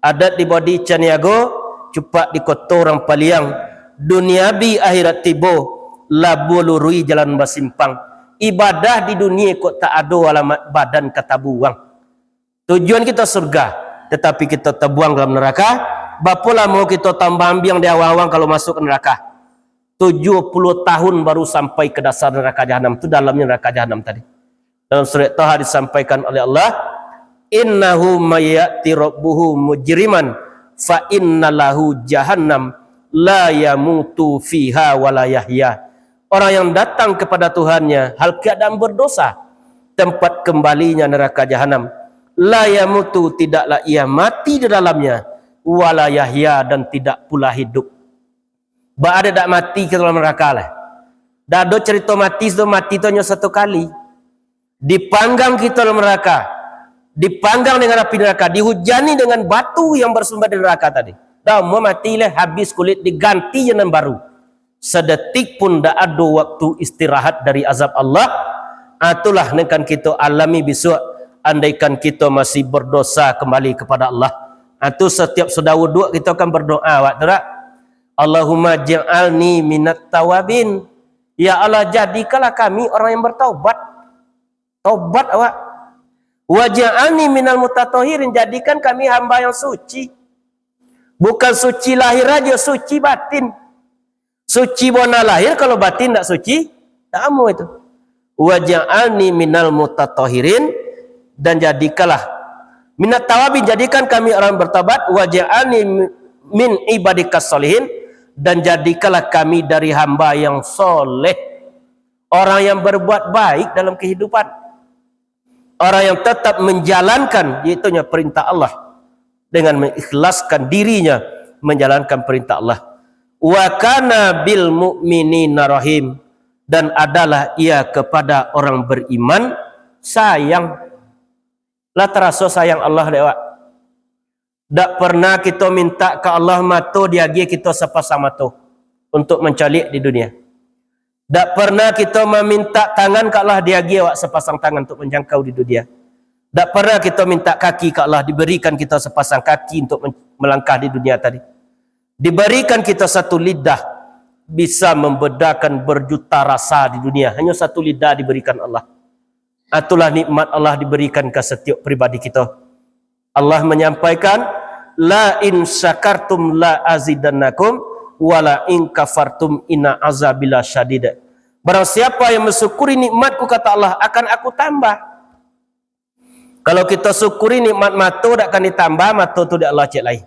Adat di bodi caniago, cepat di kota orang paliang. Duniabi akhirat tibo, labu lurui jalan basimpang. Ibadah di dunia kok tak ada alamat badan kata buang. Tujuan kita surga, tetapi kita terbuang dalam neraka. Berapa lama kita tambah ambiang di awang-awang kalau masuk ke neraka? 70 tahun baru sampai ke dasar neraka jahanam. Itu dalamnya neraka jahanam tadi. Dalam surat Taha disampaikan oleh Allah, innahu mayyati rabbuhu mujriman fa innalahu jahannam la yamutu fiha wa la yahya. Orang yang datang kepada Tuhannya hal keadaan berdosa, tempat kembalinya neraka jahanam. La yamutu, tidaklah ia mati di dalamnya, wa la yahya, dan tidak pula hidup. Ada tak mati ke dalam neraka lah. Dah ada cerita mati itu hanya satu kali. Dipanggang kita dalam neraka. dipanggang dengan api neraka, dihujani dengan batu yang bersumber dari neraka tadi. Dah matilah, habis kulit, diganti dengan baru. Sedetik pun tak ada waktu istirahat dari azab Allah. Itulah yang akan kita alami besok andaikan kita masih berdosa kembali kepada Allah. Itu setiap sudah wuduk kita akan berdoa, waktu tak? Allahumma ja'alni minat tawabin. Ya Allah, jadikanlah kami orang yang bertaubat. Taubat awak. Waj'alni minal mutatahirin, jadikan kami hamba yang suci. Bukan suci lahir aja, suci batin. Suci bona lahir, kalau batin tak suci, tak amu itu. Waj'alni minal mutatahirin, dan jadikanlah minat tawabin, jadikan kami orang bertaubat. Waj'alni min ibadikas solihin, dan jadikanlah kami dari hamba yang soleh, orang yang berbuat baik dalam kehidupan, orang yang tetap menjalankan iaitunya perintah Allah dengan mengikhlaskan dirinya menjalankan perintah Allah. Wa kana bil mu'minina rahim, dan adalah ia kepada orang beriman sayang. Lah terasa sayang Allah lewat. Tak pernah kita minta ke Allah mato dia gi kita sepasang mato untuk mencalik di dunia. Tak pernah kita meminta tangan ke Allah dia gi awak sepasang tangan untuk menjangkau di dunia. Tak pernah kita minta kaki ke Allah diberikan kita sepasang kaki untuk melangkah di dunia tadi. Diberikan kita satu lidah bisa membedakan berjuta rasa di dunia. Hanya satu lidah diberikan Allah. Itulah nikmat Allah diberikan ke setiap pribadi kita. Allah menyampaikan, la in syakartum la azidannakum wala in kafartum inna azabila syadid. Barang siapa yang mensyukuri nikmatku, kata Allah, akan aku tambah. Kalau kita syukuri nikmat mata tak akan ditambah, mata tu dak Allah cek lain.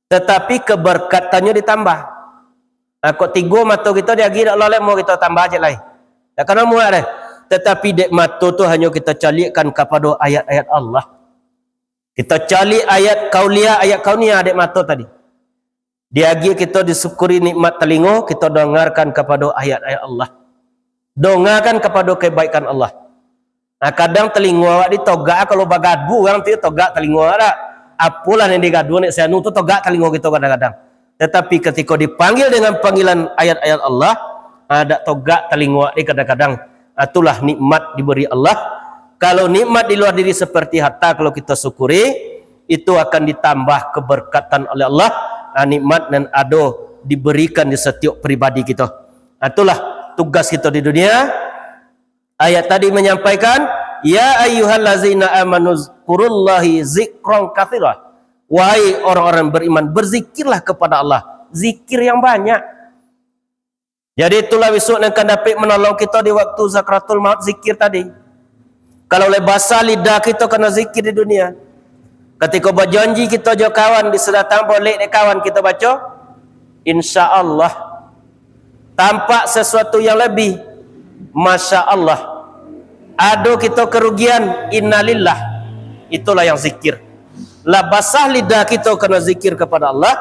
Tetapi keberkatannya ditambah. Aku tiga mata kita dia gi dak Allah mau kita tambah cek lain. Tak kena muat dah. Tetapi dek mata tu hanya kita calikkan kepada ayat-ayat Allah. Kita cari ayat kauliah, ayat kauniyah dek mata tadi. Dia lagi kita disyukuri nikmat telinga, kita dengarkan kepada ayat-ayat Allah. Dengarkan kepada kebaikan Allah. Nah, kadang telinga awak ditogak kalau bagadu orang tu togak telinga ada. Apalah yang digadu nek saya tu togak telinga kita kadang-kadang. Tetapi ketika dipanggil dengan panggilan ayat-ayat Allah, ada togak telinga ni kadang-kadang. Itulah nikmat diberi Allah. Kalau nikmat di luar diri seperti harta, kalau kita syukuri, itu akan ditambah keberkatan oleh Allah. Nikmat dan ado diberikan di setiap pribadi kita. Itulah tugas kita di dunia. Ayat tadi menyampaikan, ya ayyuhallazina amanu zkurullahi zikran katsira. Wahai orang-orang beriman, berzikirlah kepada Allah. Zikir yang banyak. Jadi itulah besok yang akan dapat menolong kita di waktu zakratul maut, zikir tadi. Kalau oleh bahasa lidah kita kena zikir di dunia. Ketika berjanji kita jauh kawan, disedatang boleh dek kawan kita baca, insya-Allah. Tampak sesuatu yang lebih, masya-Allah. Ada kita kerugian, innalillah. Itulah yang zikir. Lah basah lidah kita kena zikir kepada Allah.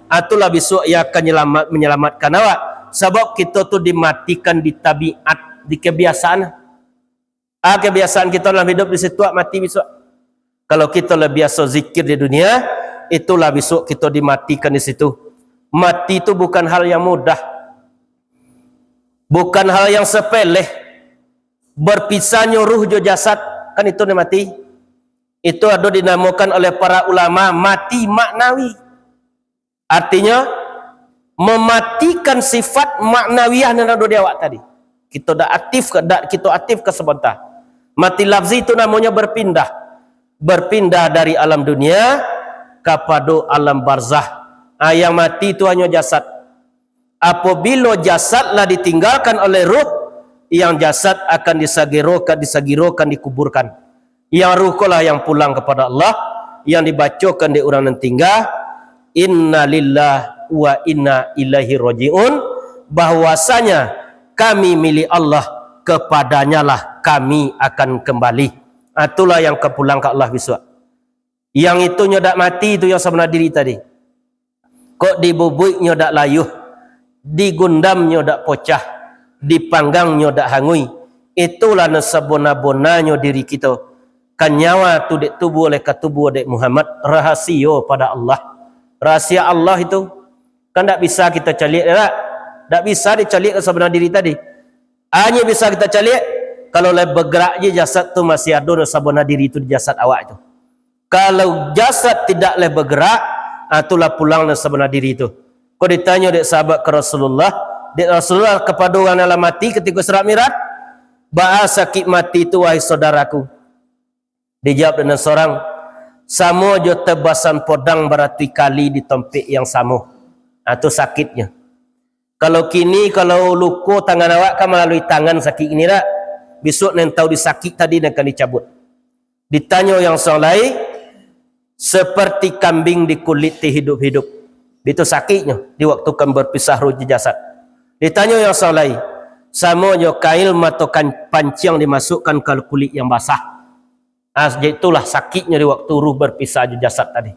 Itulah besok yang akan menyelamatkan awak. Sebab kita tu dimatikan di tabiat, di kebiasaan. Kebiasaan kita dalam hidup di situ mati besok. Kalau kita lebih biasa zikir di dunia, itulah besok kita dimatikan di situ. Mati itu bukan hal yang mudah. Bukan hal yang sepele. Berpisahnya ruh jo jasad, kan itu nih mati. Itu ada dinamakan oleh para ulama mati maknawi. Artinya mematikan sifat maknawiyah yang ada di awak tadi. Kita dah aktif kita aktif ke sebentar. Mati lafzi itu namanya berpindah. Berpindah dari alam dunia kepada alam barzah. Yang mati itu hanya jasad. Apabila jasadlah ditinggalkan oleh ruh, yang jasad akan disagirokan, dikuburkan. Yang ruh lah yang pulang kepada Allah, yang dibacakan di orang yang tinggal, inna lillah wa inna ilaihi raji'un, bahwasanya kami milik Allah, kepadanya lah kami akan kembali. Itulah yang kepulang ke Allah besok. Yang itu nyodak mati itu yang sebenar diri tadi. Kok dibubuk nyodak layuh, digundam nyodak pocah, dipanggang nyodak hangui. Itulah nesabona-bonanya diri kita. kan nyawa tu dek tubuh oleh ke tubuh dek Muhammad rahasia pada Allah. Rahasia Allah itu kan tak bisa kita calik tak bisa dicalik ke sebenar diri tadi. Hanya bisa kita calik kalau le bergerak je jasad tu masih ada sebenar diri itu di jasad awak itu. Kalau jasad tidak le bergerak, itulah pulang le sebenar diri itu. Kau ditanya dek sahabat ke Rasulullah, dek Rasulullah kepada orang yang mati ketika Isra Mi'raj, bahasa sakit mati itu wahai saudaraku. Dijawab dengan seorang, sama jo tebasan podang beratus kali di tempat yang sama. Itu sakitnya. Kalau kini kalau luka tangan awak kan melalui tangan sakit ini tak. Besok nanti tahu disakit tadi akan dicabut. Ditanya yang seorang lain, seperti kambing di kulit hidup-hidup. Itu sakitnya di waktu kan berpisah ruh jasad. Ditanya yang seorang lain, sama jo kail matokan panci yang dimasukkan ke kulit yang basah. Itulah sakitnya di waktu ruh berpisah jasad tadi.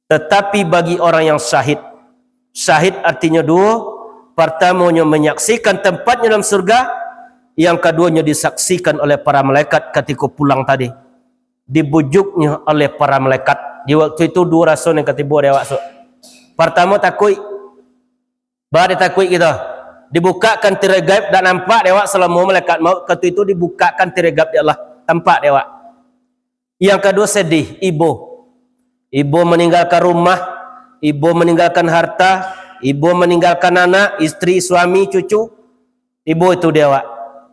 Tetapi bagi orang yang syahid, syahid artinya dua. Pertamanya menyaksikan tempatnya dalam surga, yang keduanya disaksikan oleh para malaikat ketika pulang tadi. Dibujuknya oleh para malaikat. Di waktu itu dua rasa yang ketiba dia waktu. Pertama takut, baru takut kita. Dibukakan tirai gaib dan nampak dia selama malaikat maut. Ketika itu dibukakan tirai gaib dia Allah, tampak dia. Yang kedua sedih, ibu. Ibu meninggalkan rumah, ibu meninggalkan harta, ibu meninggalkan anak, istri, suami, cucu. Ibu itu dia.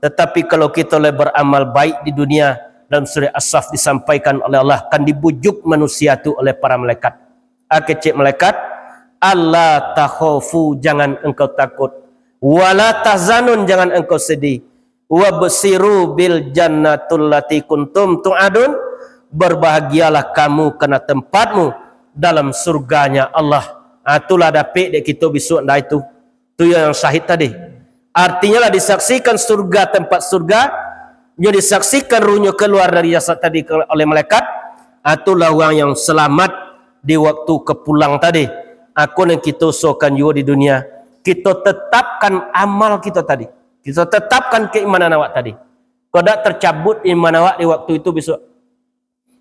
Tetapi kalau kita beramal baik di dunia, dalam surah As-Saff disampaikan oleh Allah, kan dibujuk manusia itu oleh para malaikat. Kecik malaikat, Allah takhafu, jangan engkau takut. Wala tahzanun, jangan engkau sedih. Wabsiru bil jannatul lati kuntum tu'adun, berbahagialah kamu karena tempatmu dalam surganya Allah. Itulah dapat dek kita besok dah itu. Tu yang syahid tadi. Artinya lah disaksikan surga, tempat surga, dia disaksikan ruhnya keluar dari jasad tadi oleh malaikat. Itulah orang yang selamat di waktu kepulang tadi. Aku yang kita usahakan juga di dunia, kita tetapkan amal kita tadi. Kita tetapkan keimanan awak tadi. Kau tak tercabut iman awak di waktu itu besok.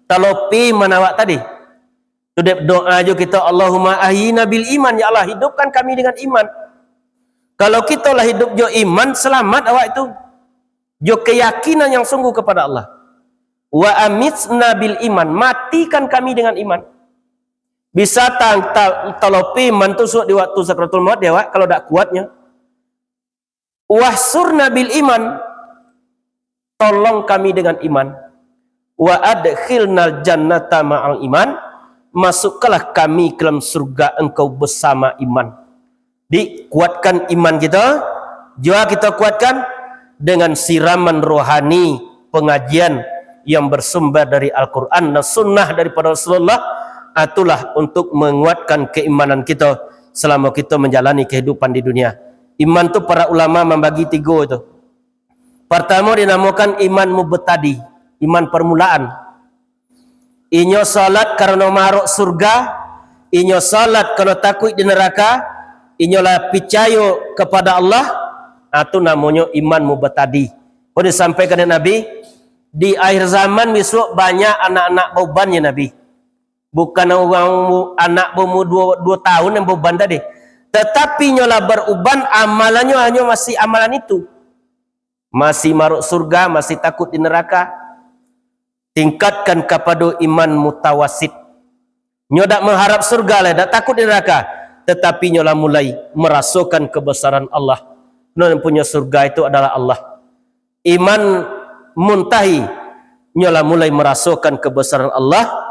Talopi iman awak tadi. Sudah doa aja kita, Allahumma ahyina bil iman, ya Allah hidupkan kami dengan iman. Kalau kita lah hidup jo iman, selamat awak itu. Jo keyakinan yang sungguh kepada Allah. Wa amitna bil iman, matikan kami dengan iman. Bisa talopi iman tu di waktu sakratul maut dia kalau tak kuatnya. Wahsurna bil iman, tolong kami dengan iman. Wa adkhilnal jannata ma'al iman, masukkanlah kami ke dalam surga engkau bersama iman. Dikuatkan iman kita, juga kita kuatkan dengan siraman rohani, pengajian yang bersumber dari Al-Quran dan sunnah daripada Rasulullah. Itulah untuk menguatkan keimanan kita selama kita menjalani kehidupan di dunia. Iman tu para ulama membagi tiga itu. Pertama dinamakan iman mubtadi, iman permulaan. Inyo salat karena maruk surga, inyo salat karena takut di neraka, inyo lah percaya kepada Allah. Itu namanya iman mubtadi. Kau disampaikan oleh Nabi, di akhir zaman besok banyak anak-anak bebannya Nabi. Bukan orang anak berumur 2 tahun yang beban tadi. Tetapi nyolah beruban, amalannya hanya masih amalan itu. Masih maruk surga, masih takut di neraka. Tingkatkan kepada iman mutawasid. Nyo dak mengharap surga lah, dak takut di neraka. Tetapi nyolah mulai merasakan kebesaran Allah. Nyo punya surga itu adalah Allah. Iman muntahi, nyolah mulai merasakan kebesaran Allah.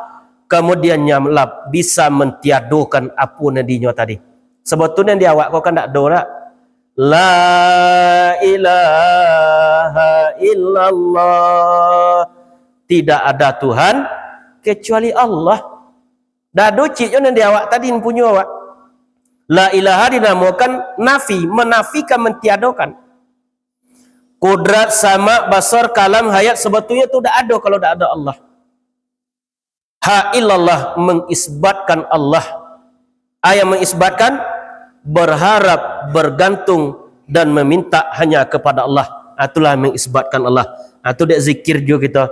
Kemudian nyamlap bisa mentiadokan apa nadinya tadi. Sebetulnya di awak kau kan tak ada. La ilaha illallah. Tidak ada Tuhan kecuali Allah. Dah docik yang di awak tadi punya awak. La ilaha dinamakan nafi, menafikan, mentiadakan. Kudrat, sama, basar, kalam, hayat sebetulnya itu tidak ada kalau tidak ada Allah. Ha illallah, mengisbatkan Allah. Ayat mengisbatkan berharap, bergantung dan meminta hanya kepada Allah. Itulah mengisbatkan Allah. Itu dia zikir juga kita.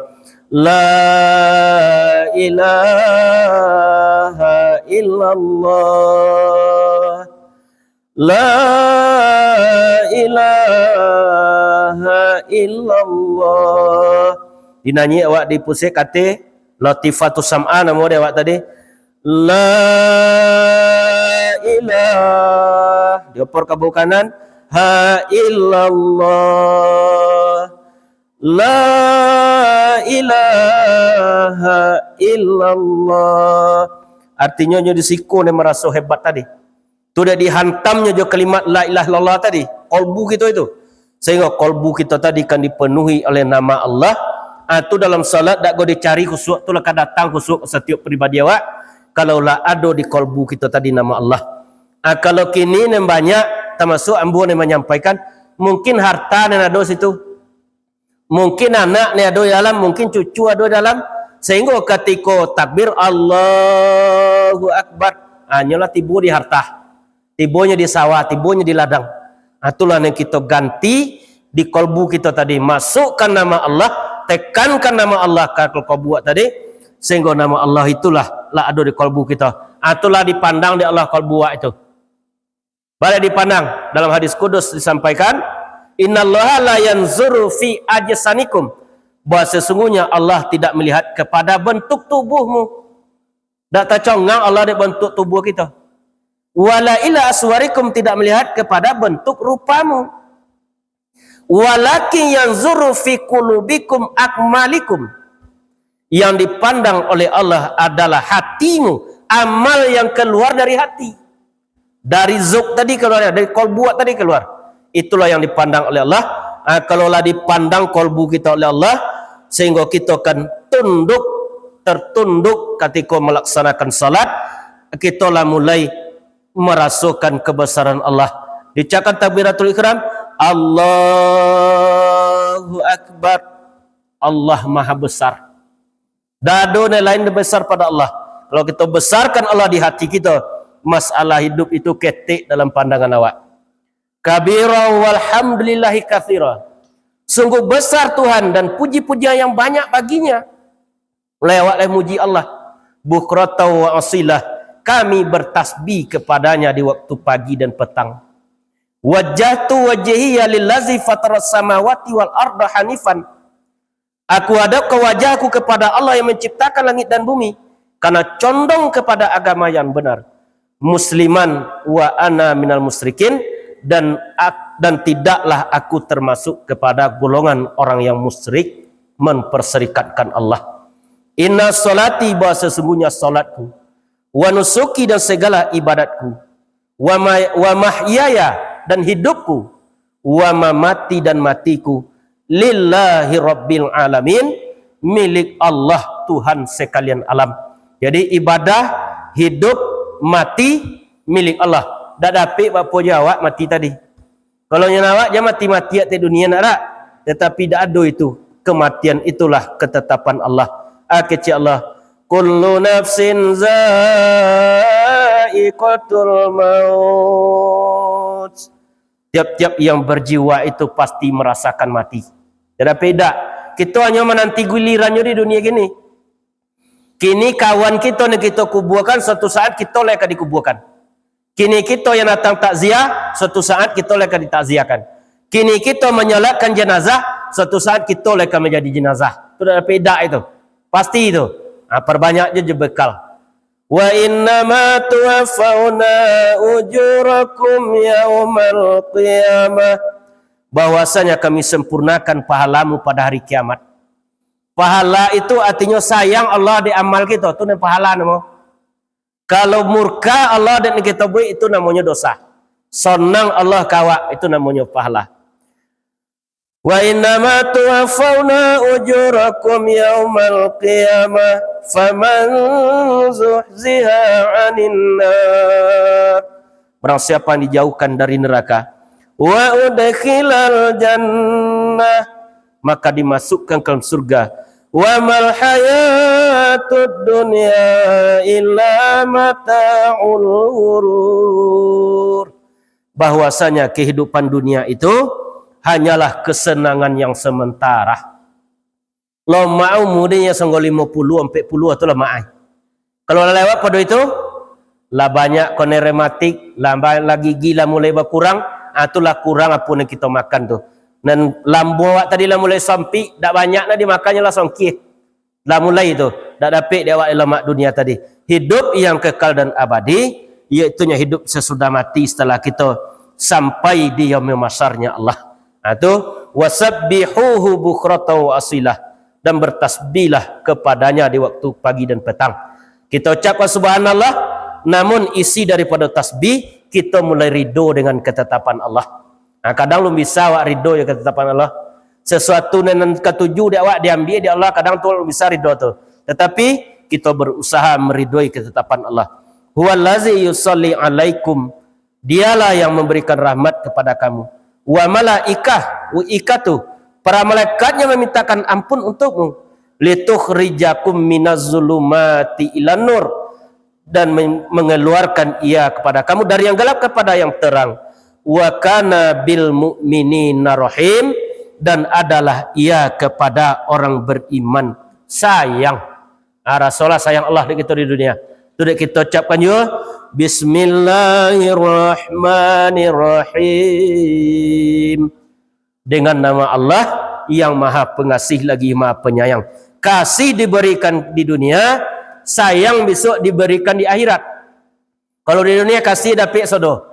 La ilaha illallah. La ilaha illallah. Dinanyi awak di pusat kata Latifatus Sam'a nama dia awak tadi. La ilaha. Dia por kabul kanan. Ha illallah. La ilaha illallah. Artinya nyo disiko ni merasa hebat tadi. Tu dah dihantamnya jo kalimat la ilaha illallah tadi. Kolbu kita itu. Sehingga kolbu kita tadi kan dipenuhi oleh nama Allah. Tu dalam salat dak go dicari khusyuk tu lah kan datang khusyuk setiap pribadi awak. Kalau lah ada di kolbu kita tadi nama Allah. Kalau kini yang banyak termasuk ambu yang menyampaikan mungkin harta yang ada situ. Mungkin anak ni ada dalam, mungkin cucu ada dalam. Sehingga ketika takbir Allahu Akbar, hanyalah tiba di harta, tibanya di sawah, tibanya di ladang. Itulah yang kita ganti di kolbu kita tadi. Masukkan nama Allah, tekankan nama Allah kalau kau buat tadi, sehingga nama Allah itulah lah ada di kolbu kita. Itulah dipandang di Allah kolbu itu. Boleh dipandang dalam hadis kudus disampaikan, innallaha la yanzuru fi ajsanikum, bahwa sesungguhnya Allah tidak melihat kepada bentuk tubuhmu. Tak tercongang Allah di bentuk tubuh kita. Wala ila aswarikum, tidak melihat kepada bentuk rupamu. Walakin yanzuru fi qulubikum akmalikum, yang dipandang oleh Allah adalah hatimu, amal yang keluar dari hati. Dari zuk tadi keluar, dari kolbu tadi keluar. Itulah yang dipandang oleh Allah. Kalaulah dipandang kolbu kita oleh Allah, sehingga kita akan tertunduk ketika melaksanakan salat, kita lah mulai merasakan kebesaran Allah. Diucapkan takbiratul ihram, Allahu Akbar. Allah Maha Besar. Dado lain besar pada Allah. Kalau kita besarkan Allah di hati kita, masalah hidup itu ketik dalam pandangan awak. Kabira walhamdulillahi katsira. Sungguh besar Tuhan dan puji-pujian yang banyak baginya. Lewat muji Allah. Bukrata wa asilah. Kami bertasbih kepadanya di waktu pagi dan petang. Wajjahtu wajhiya lillazi fataras samawati wal arda hanifan. Aku hadapkan wajahku kepada Allah yang menciptakan langit dan bumi, karena condong kepada agama yang benar. Musliman wa ana minal musyrikin, dan tidaklah aku termasuk kepada golongan orang yang musyrik memperserikatkan Allah. Inna salati, bahwa sesungguhnya salatku, wa nusuki, dan segala ibadatku, wa mahyaya, dan hidupku, wa mamati, dan matiku, lillahi rabbil alamin, milik Allah Tuhan sekalian alam. Jadi ibadah, hidup, mati milik Allah. Tak dapat apa jawab mati tadi. Kalau yang awak jangan mati-mati di dunia nak tak. Tetapi tak ada itu. Kematian itulah ketetapan Allah. Kecil Allah. Kullu nafsin za'iqatul maut. Tiap-tiap yang berjiwa itu pasti merasakan mati. Tak beda. Kita hanya menanti gilirannya di dunia gini. Kini kawan kita yang kita kuburkan, suatu saat kita akan dikuburkan. Kini kita yang datang takziah, suatu saat kita akan ditakziahkan. Kini kita menyolatkan jenazah, suatu saat kita akan menjadi jenazah. Itu dah beda itu. Pasti itu. Perbanyak je bekal. Wa innama tuwaffawna ujurakum yaumal qiyamah. Bahwasanya kami sempurnakan pahalamu pada hari kiamat. Pahala itu artinya sayang Allah di amal kita, itu namanya pahala nama. Kalau murka Allah dan kita buat, itu namanya dosa. Senang Allah kawak, itu namanya pahala. Wa innama tuwaffawna ujurakum yaumal qiyamah faman zuhziha 'anil nar. Barang siapa yang dijauhkan dari neraka, wa udkhilal jannah, maka dimasukkan ke dalam surga. Wa mal hayatud dunya illa mata'ul ghurur. Bahwasanya kehidupan dunia itu hanyalah kesenangan yang sementara. lo mau mudanya sanggo 50 40 itulah maai. Kalau lewat pada itu lah banyak kone rematik, lah lagi gila mulai berkurang, itulah kurang apa yang kita makan tu. Dan lambu awak tadi lah mulai sampi, dak banyak nak dimakannya lah songkih. Lah mulai itu, dak dapat dia awak lemak dunia tadi. Hidup yang kekal dan abadi, iaitu hidup sesudah mati setelah kita sampai di yaumil masarnya Allah. Itu wasabbihuhu bukratan wa asilah, dan bertasbihlah kepadanya di waktu pagi dan petang. Kita ucapkan subhanallah, namun isi daripada tasbih kita mulai ridho dengan ketetapan Allah. Kadang lu bisa awak ridho ya ketetapan Allah. Sesuatu yang ketujuh dia awak diambil di Allah, kadang tu lu bisa ridho tu. Tetapi kita berusaha meridhoi ketetapan Allah. Huwallazi yusalli alaikum, dialah yang memberikan rahmat kepada kamu. Wa malaikah, wa ikatu, para malaikatnya memintakan ampun untukmu. Litukhrijakum minaz-zulumati ilan nur, dan mengeluarkan ia kepada kamu dari yang gelap kepada yang terang. Wa kana bil mu'minina rahim, dan adalah ia kepada orang beriman sayang. Rasulullah sayang Allah kita di dunia. Tu dak kita ucapkan juga Bismillahirrahmanirrahim, dengan nama Allah yang Maha Pengasih lagi Maha Penyayang. Kasih diberikan di dunia, sayang besok diberikan di akhirat. Kalau di dunia kasih dapat sodo,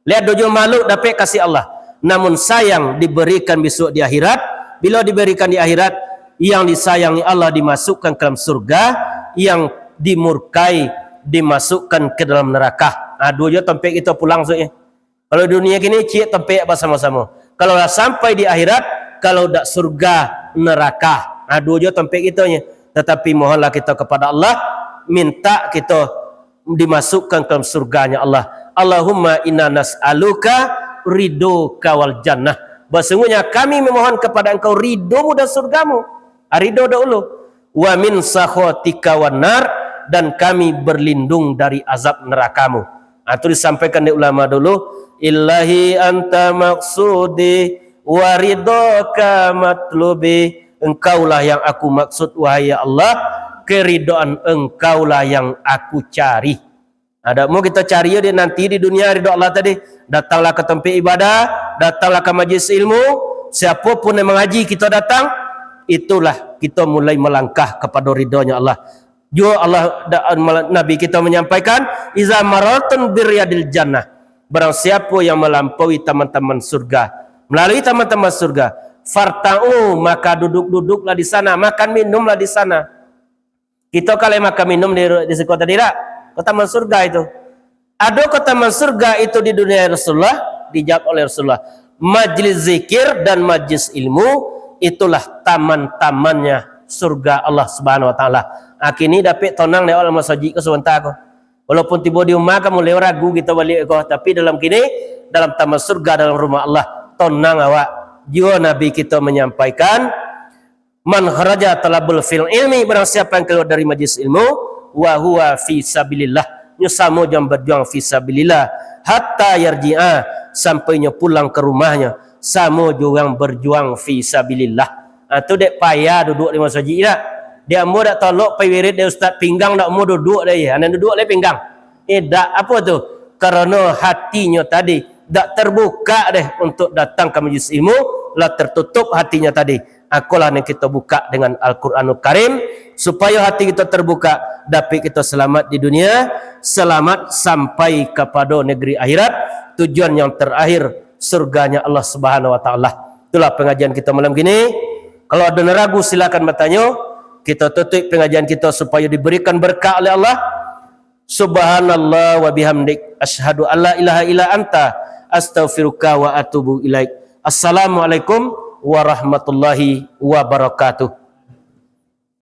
lihat dojo makhluk dapat kasih Allah. Namun sayang diberikan besok di akhirat. Bila diberikan di akhirat, yang disayangi Allah dimasukkan ke dalam surga, yang dimurkai dimasukkan ke dalam neraka. Dua tempat kita pulang soalnya. Kalau di dunia gini cik tempat bersama-sama. Kalau dah sampai di akhirat, kalau dak surga neraka. Dua tempat kita nya. Tetapi mohonlah kita kepada Allah, minta kita dimasukkan ke dalam surganya Allah. Allahumma inna nas'aluka ridhoka wal jannah. Sesungguhnya kami memohon kepada engkau ridhomu dan surgamu. Ridho dahulu. Wa min sakhatika wan nar, dan kami berlindung dari azab nerakamu. Itu disampaikan di ulama dulu. Illahi anta maksudi wa ridhoka matlubi. Engkaulah yang aku maksud wahai Allah, keridhaan engkaulah yang aku cari. Ada mau kita cari dia nanti di dunia ridho Allah tadi. Datanglah ke tempat ibadah, datanglah ke majlis ilmu, siapapun yang mengaji kita datang, itulah kita mulai melangkah kepada ridhonya Allah. Juga Allah Nabi kita menyampaikan, iza maratun biryadil jannah, barang siapa yang melampaui taman-taman surga, melalui taman-taman surga, farta'u, maka duduk-duduklah di sana, makan minumlah di sana. Kita kalau makan minum di kota tidak, kota taman surga itu. Ada kota taman surga itu di dunia Rasulullah, dijawab oleh Rasulullah. Majlis zikir dan majlis ilmu, itulah taman-tamannya surga Allah Subhanahu wa taala. Kini dapat tonang lewat masjid ke sebentar ko. Walaupun tiba di rumah kamu lewat ragu kita balik ko, tapi dalam kini dalam taman surga, dalam rumah Allah, tonang awak. Juga Nabi kita menyampaikan, man kharaja talabul fil ilmi, barang siapa yang keluar dari majlis ilmu, wa huwa fi sabilillah, nyusamo jam berjuang fi sabilillah, hatta yarji'a, sampainya pulang ke rumahnya, samo juga yang berjuang fi sabilillah. Itu dek payah duduk di masjid tak? Dia mau dak tolok pai wirid dia ustaz pinggang dak mau duduk dia. Anda duduk le pinggang. Dak apa tu? Karena hatinya tadi dak terbuka deh untuk datang ke majlis ilmu, lah tertutup hatinya tadi. Akulah yang kita buka dengan Al-Quranul Karim, supaya hati kita terbuka, dapat kita selamat di dunia, selamat sampai kepada negeri akhirat, tujuan yang terakhir surganya Allah Subhanahu wa taala. Itulah pengajian kita malam gini. Kalau ada yang ragu silakan bertanya. Kita tutup pengajian kita supaya diberikan berkah oleh Allah. Subhanallah wa bihamdik, asyhadu an la ilaha illa anta, astaghfiruka wa atubu ilaik. Assalamualaikum warahmatullahi wabarakatuh.